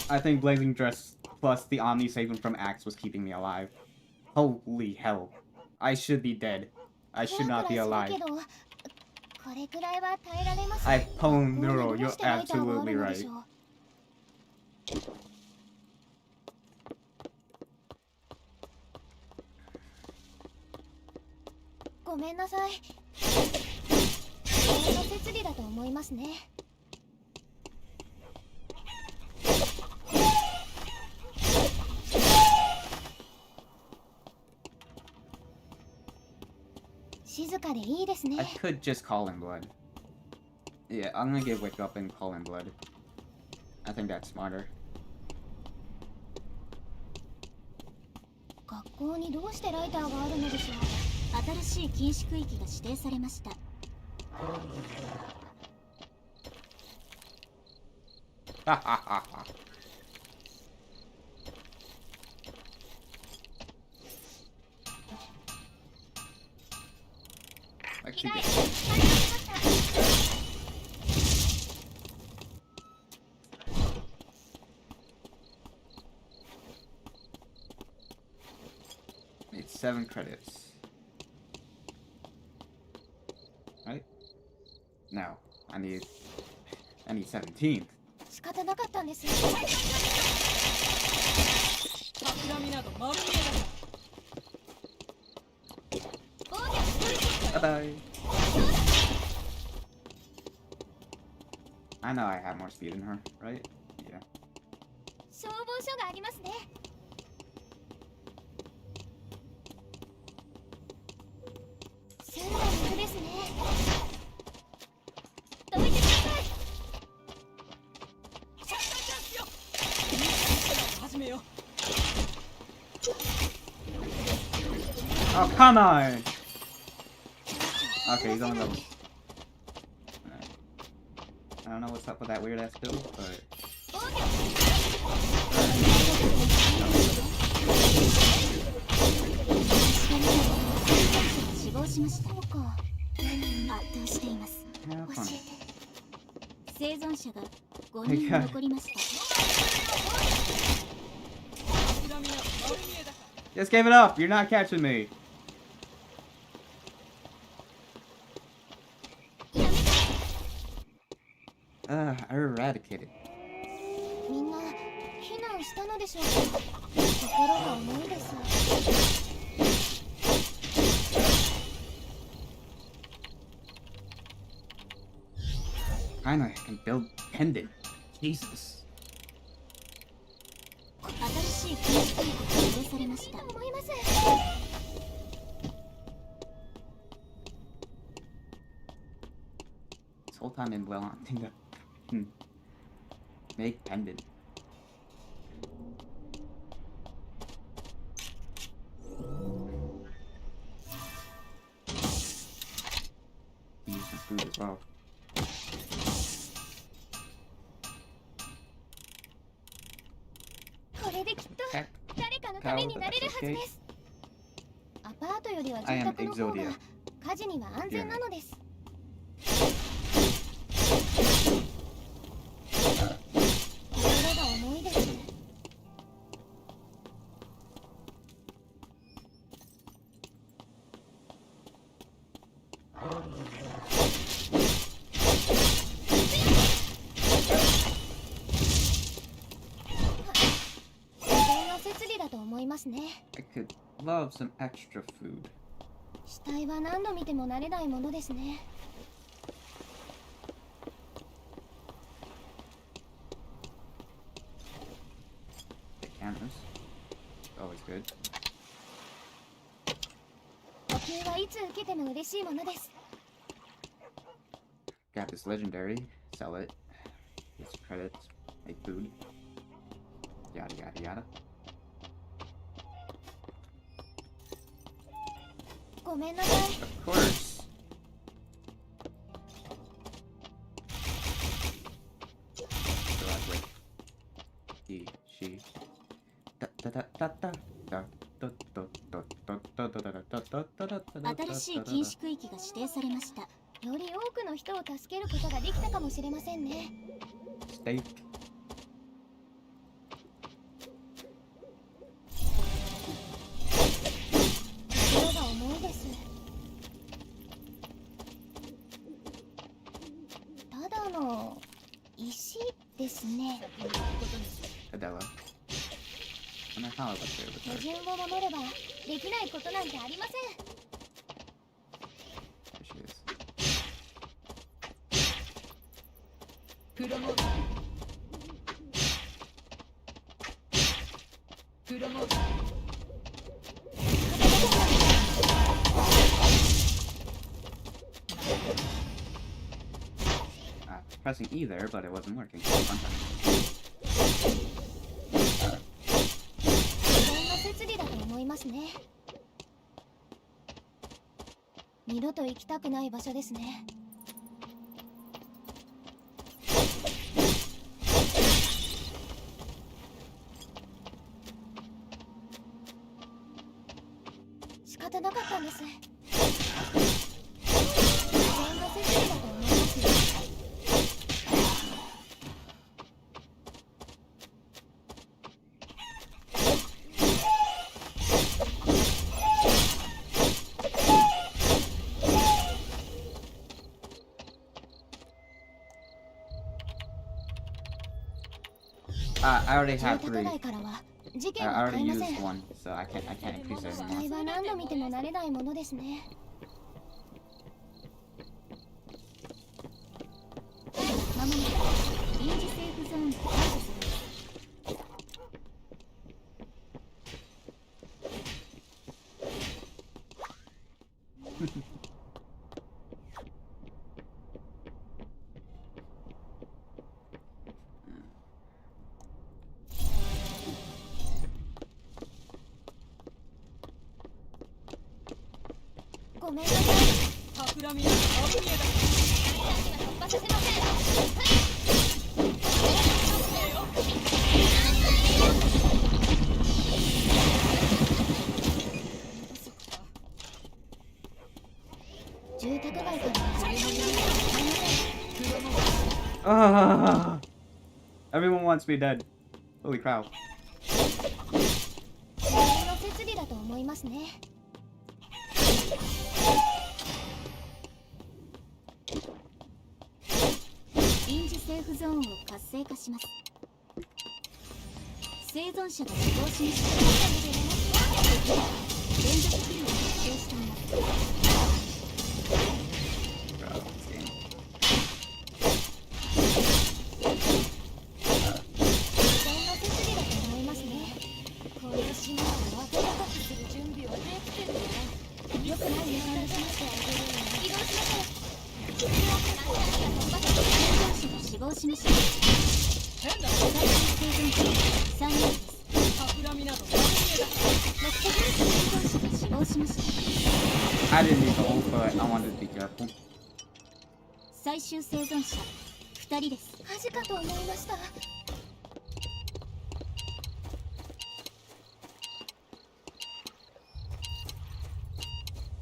I think Blazing Dress plus the Omni saving from Axe was keeping me alive. Holy hell. I should be dead. I should not be alive. これくらいは耐えられます。 I pwned Neural, どう you're してライターがあ absolutely るので right. しょう。ごめんなさい。この設備だと思いますね。静かでいいですね。 I could just call in blood. Yeah, I'm gonna get wake up and call in blood. I think that's smarter. 学校にどうしてライターがあるのでしょう。新しい禁止区域が指定されました。Ha ha ha ha. Actually, it's 7 credits. Right? No, I need 17. 仕方なかったんです。企みなど丸見えだ。 Bye bye. I know I have more speed than her, right? Yeah. 消防署がありますね。すぐ水ですね。どいてください。 始めよう。 Oh, come on! Okay, he's on level. Alright. I don't know what's up with that weird ass build, but. 死亡しました。そうか。圧倒しています。 Yeah, 教 funny. えて。生存者が5人残りました。 Just give it up! You're not catching me! I eradicated. みんな避難したのでしょうか。心が重いです。 Finally, I can build pendant. Jesus. 新しい禁止区域が指定されました。思います。 This whole time I'm wanting to make pendant. Use some food as well. これできっと誰かのためになれるはずです。アパートよりは住宅の方が火事には安全なのです。 心が重いです。 設備だと思いますね。 I could love some extra food. 死体は何度見ても慣れないものですね。 The cameras. Always good. 補給はいつ受けても嬉しいものです。 Got this legendary. Sell it. Get some credits. Make food. Yada yada yada. ごめんなさい。 Of course. So I wait. He, she. Da da da da da. Da da da da da da da da da da da da. 新しい禁止区域が指定されました。より多くの人を助けることができたかもしれませんね。 Steak. 心が重いです。I'll let her with 手 her. 順を守ればできないことなんてありません。 There she is. プロモーションプロモーション Pressing E there, but it wasn't working. Fun time. こんな設備だと思いますね。二度と行きたくない場所ですね。仕方なかったんです。危険な設備だと思いますよ。 I already have 住 3. 宅街からは事 I 件は already 買えませ used ん。 one, so I can't increase it 死 anymore. 体は何度見ても慣れないものですね。まもなく臨時セーフゾーンが解除されます。 ごめんなさい。企みはアブニエだ。突破させません。住宅街から Everyone wants me dead. Holy cow. 危険な設備だと思いますね。 臨時セーフゾーンを活性化します。生存者が死亡しました。敵は連続キルを達成しています。 危険な設備だと思いますね。この島を暖かくする準備はできてるの？よくない予感がしました。移動しましょう。 死亡しました。変だ。最終生存者3人です。企みなどアブニエだ。目的の生存者が死亡しました。 I didn't need the ult, but I wanted to be careful. 最終生存者2人です。火事かと思いました。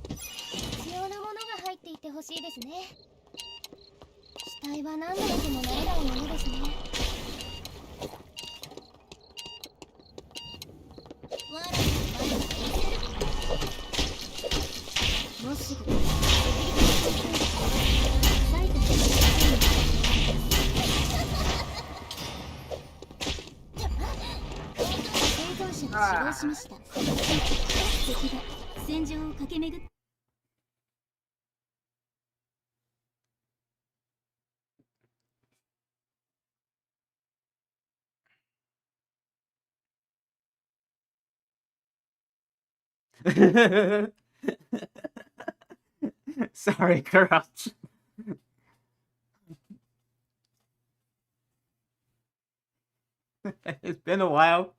必要なものが入っていてほしいですね。 死体は何度見ても慣れないものですね。もうすぐ生存者が死亡しました。敵が戦場を駆け巡って Sorry, Crouch. It's been a while.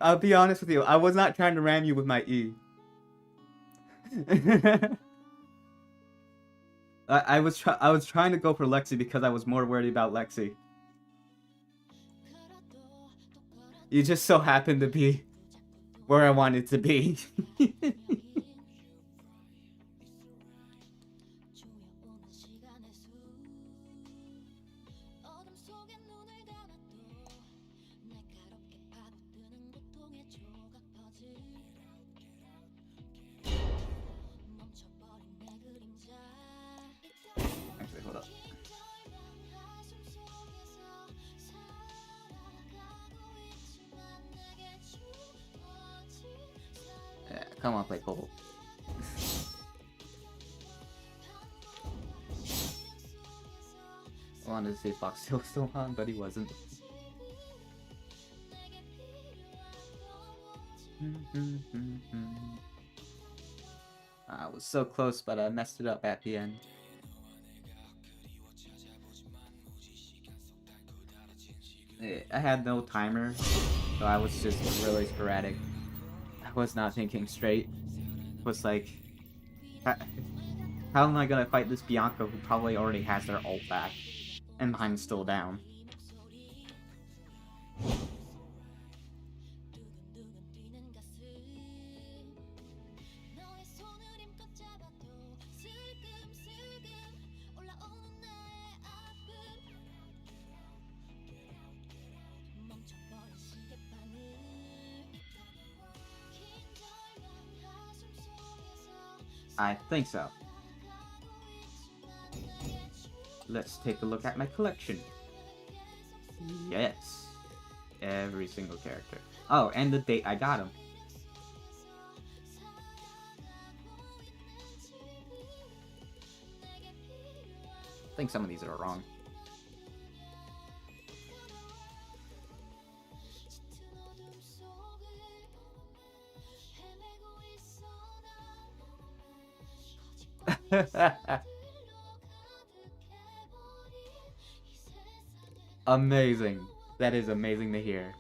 I'll be honest with you. I was not trying to ram you with my E. I was trying to go for Lexi because I was more worried about Lexi. You just so happened to be where I wanted to be. Hold up. Yeah, come on, play cool. I wanted to see if Foxtail was still on, but he wasn't. I was so close, but I messed it up at the end. I had no timer, so I was just really sporadic. I was not thinking straight. It was like, how am I gonna fight this Bianca who probably already has their ult back, and mine's still down? I think so. Let's take a look at my collection. Yes. Every single character. Oh, and the date I got him. I think some of these are wrong. Amazing. That is amazing to hear.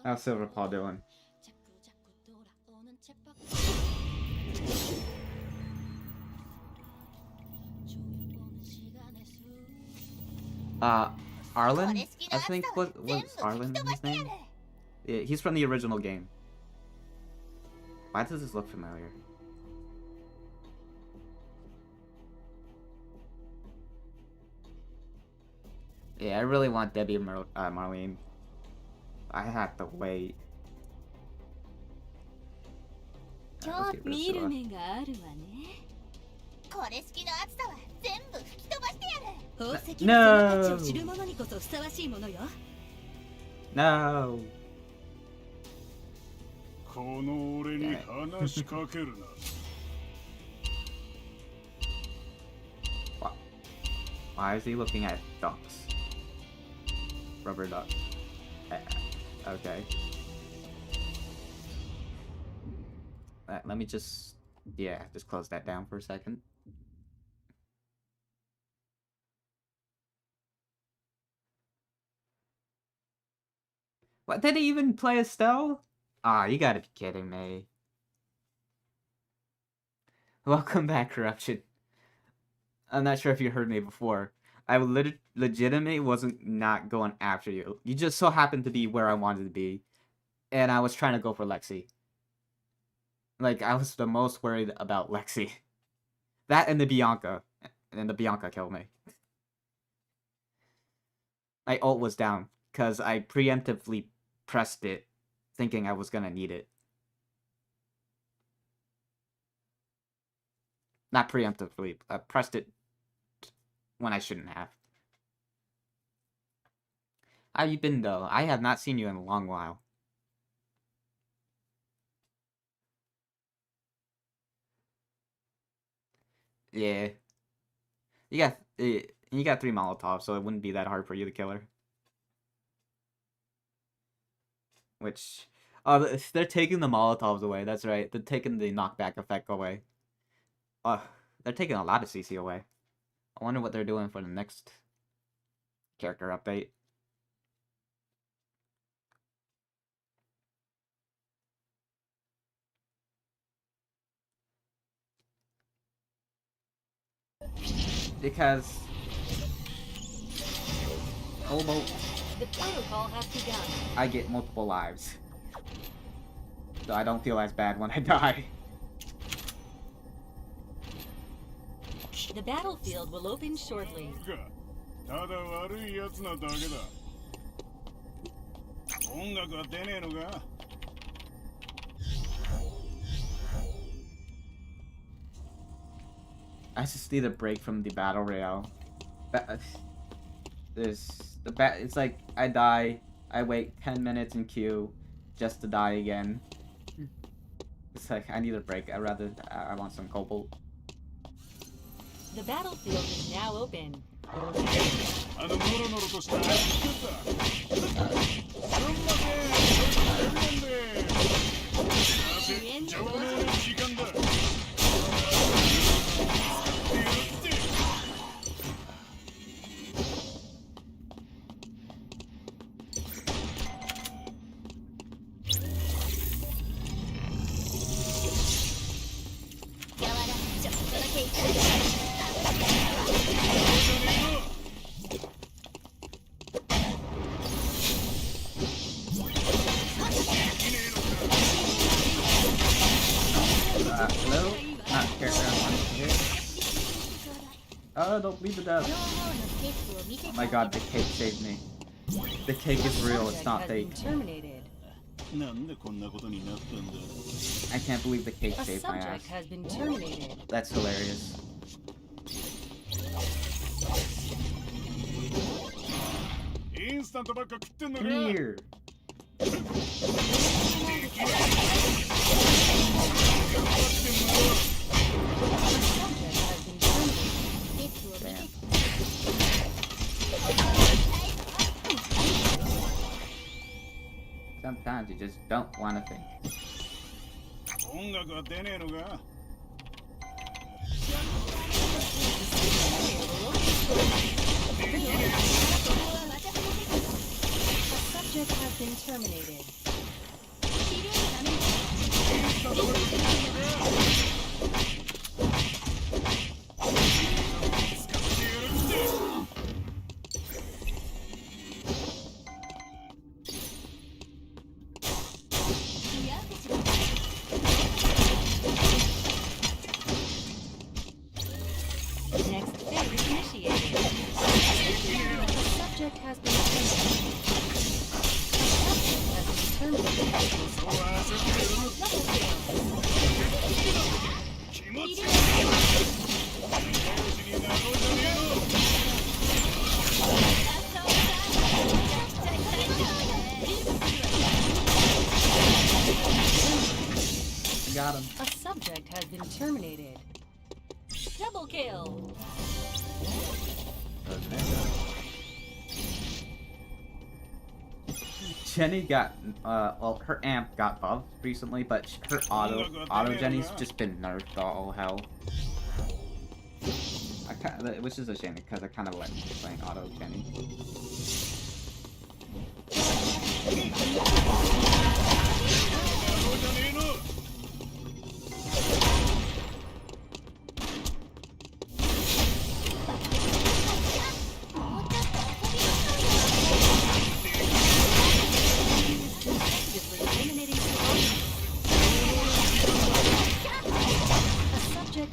How's Silver Paw doing? Arlen? I think was Arlen his name? Yeah, he's from the original game. Why does this look familiar? Yeah, I really want Debbie and Marlene. I have to wait. Let's get rid of Scylla. No! この俺に話しかけるな。Why is he looking at ducks? Rubber duck. Okay. Let me just... Yeah, just close that down for a second. What, did he even play Estelle? Ah, you gotta be kidding me. Welcome back, Corruption. I'm not sure if you heard me before. I legitimately wasn't not going after you. You just so happened to be where I wanted to be. And I was trying to go for Lexi. Like, I was the most worried about Lexi. That and the Bianca. And then the Bianca killed me. My ult was down, because I preemptively pressed it, thinking I was gonna need it. Not preemptively, I pressed it when I shouldn't have. How you been, though? I have not seen you in a long while. Yeah. You got 3 Molotovs, so it wouldn't be that hard for you to kill her. Which... Oh, they're taking the Molotovs away, that's right. They're taking the knockback effect away. They're taking a lot of CC away. I wonder what they're doing for the next character update. Because The protocol has begun. I get multiple lives, so I don't feel as bad when I die. The battlefield will open shortly. ただ悪いやつなだけだ。音楽は出ねえのか？ I just need a break from the battle royale. It's like I die, I wait 10 minutes in queue just to die again. It's like I need a break. I want some cobalt. The battlefield is now open. Hello? Not character I wanted to hit. Oh, don't leave the death. Oh my god, the cake saved me. The cake is real, it's not fake. I can't believe the cake saved my ass. Has been terminated. That's hilarious. Come here. Sometimes you just don't want to think. A subject has been terminated. Next phase initiated. The subject has been terminated. Got him. A subject has been terminated. Double kill. Jenny got, well, her amp got buffed recently, but her auto Jenny's just been nerfed to all hell. Which is a shame because I kind of like playing auto Jenny.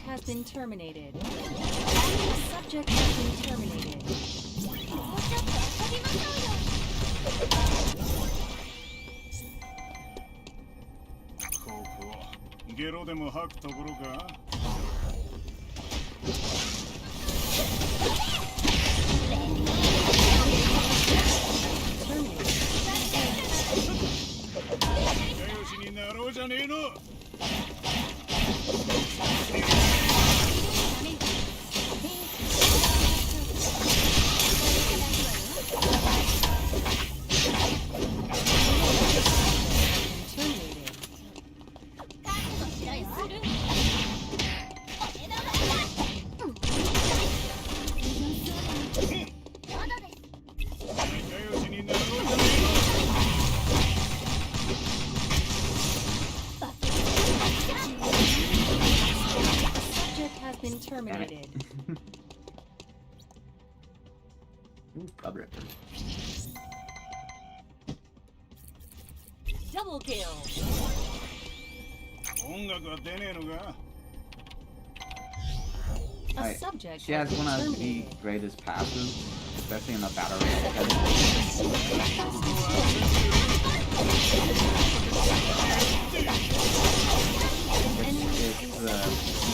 Has been terminated. A subject has been terminated. Terminated. Ooh, Bub Ripper. Double kill. A subject she has one of the greatest passes, especially in the battle royale. Which is the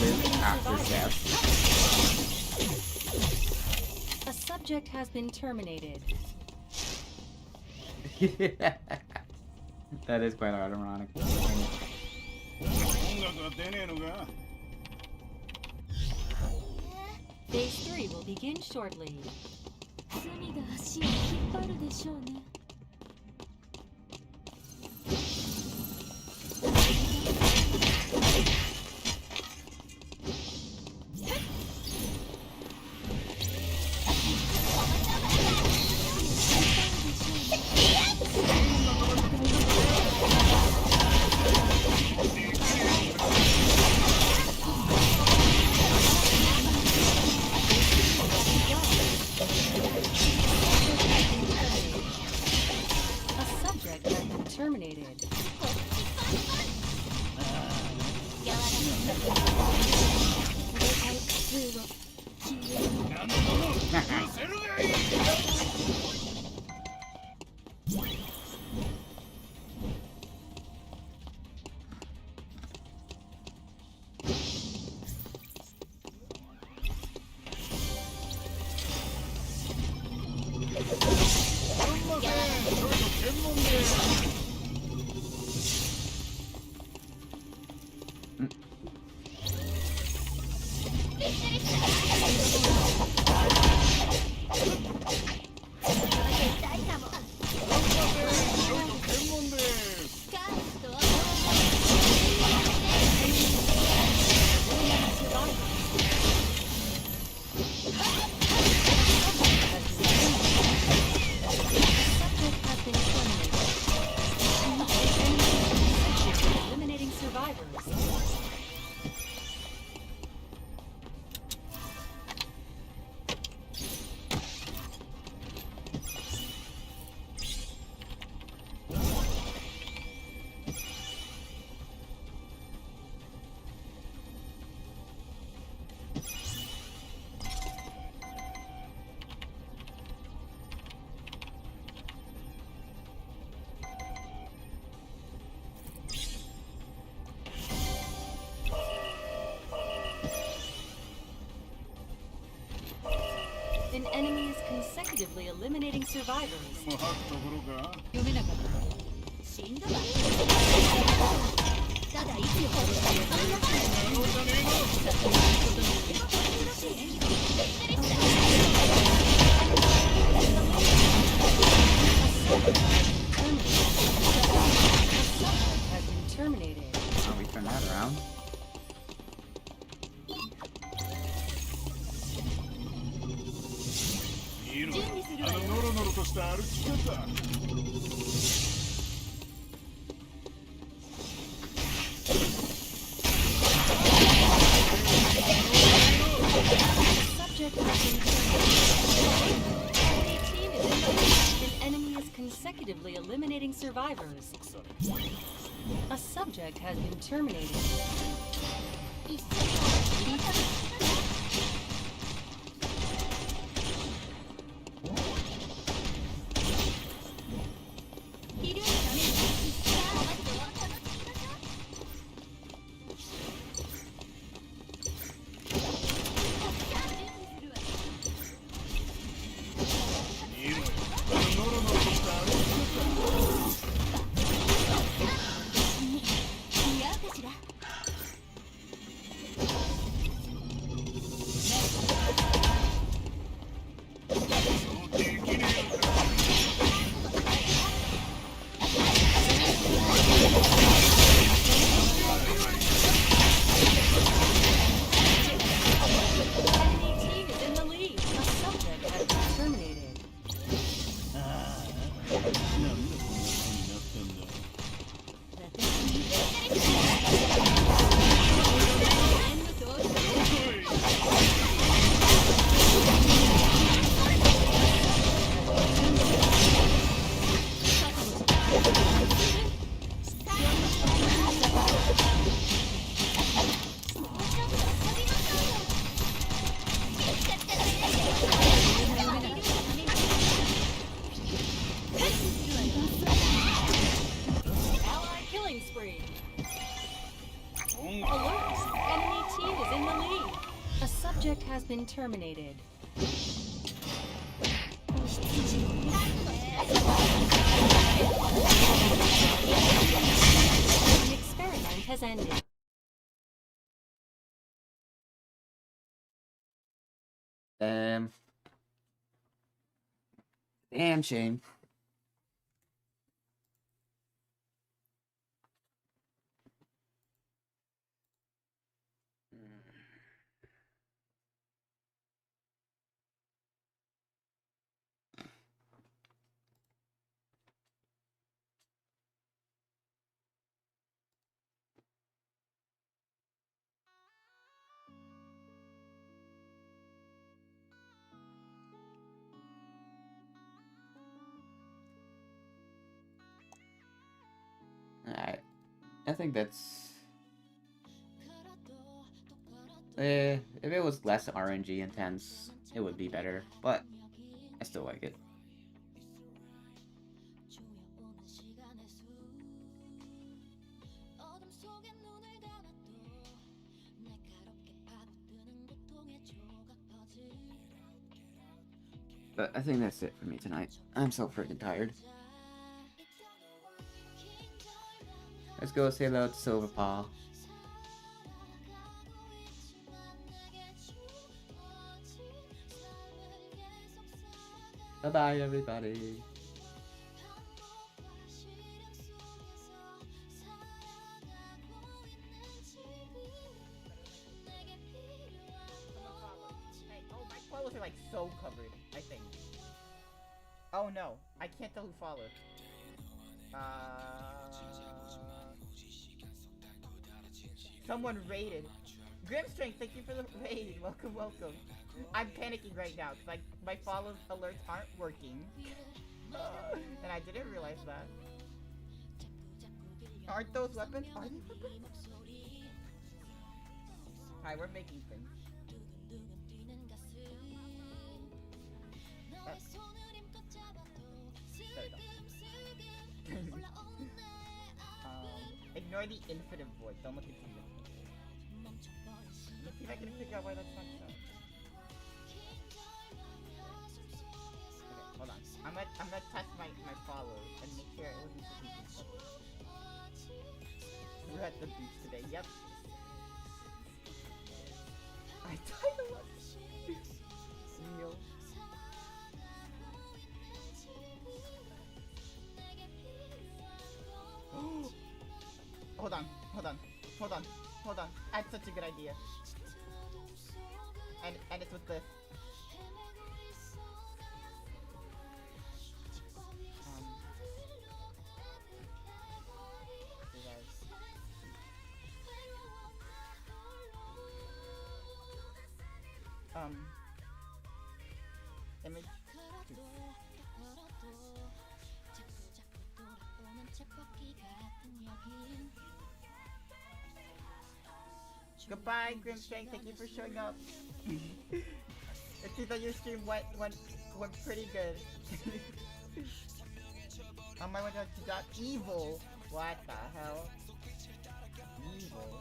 live after death. subject has been terminated. That is quite ironic. Phase 3 will begin shortly. 何が足を引っ張るでしょうね。A subject has been terminated. Eliminating survivors. An enemy is consecutively eliminating survivors. 読めなかった。死んだわ。ただ息を吐くだけ。has been terminated. Oh, we turn that around. Subject has been terminated. Enemy team is in the lead. An enemy is consecutively eliminating survivors. A subject has been terminated. Subject has been terminated. The experiment has ended. Damn shame. Alright. I think that's... if it was less RNG intense, it would be better, but I still like it. But I think that's it for me tonight. I'm so freaking tired. Let's go say hello to Silverpaw. Bye-bye, everybody. My followers are like so covered, I think. Oh no, I can't tell who followed. Someone raided. Grimstrength, thank you for the raid. Welcome, welcome. I'm panicking right now because my follow alerts aren't working. And I didn't realize that. Aren't those weapons? Are they weapons? Hi, we're making things. There we go. Ignore the infinite void. Don't look into it. Let's see if I can figure out why that's not so. Okay, hold on. I'm gonna test my follows and make sure it wasn't so confusing. We're at the beach today. Yep. I died a lot. Neil. Hold on. I had such a good idea. And it's with this. Image. Goodbye, Grimstrength. Thank you for showing up. It seems like your stream went pretty good. On my way to that evil. What the hell? Evil.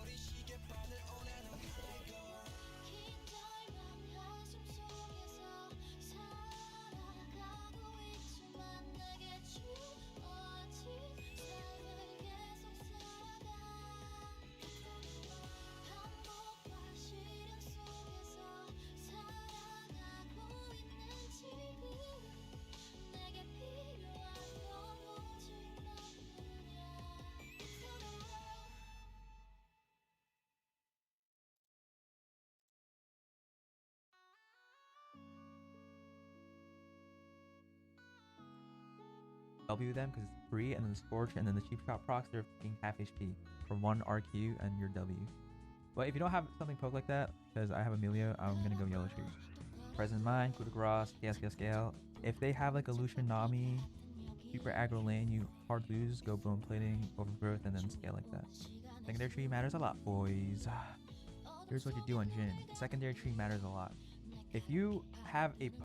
W them because it's free, and then the Scorch, and then the cheap shot procs, they're fucking half HP for 1 RQ and your W. But if you don't have something poke like that, because I have Amelia, I'm gonna go Yellow Shoes. Present Mind, Coup de Grace, Scale. If they have like a Lucian Nami, super aggro lane, you hard lose, go Bone Plating, Overgrowth, and then scale like that. Secondary tree matters a lot, boys. Here's what you do on Jhin. Secondary tree matters a lot. If you have a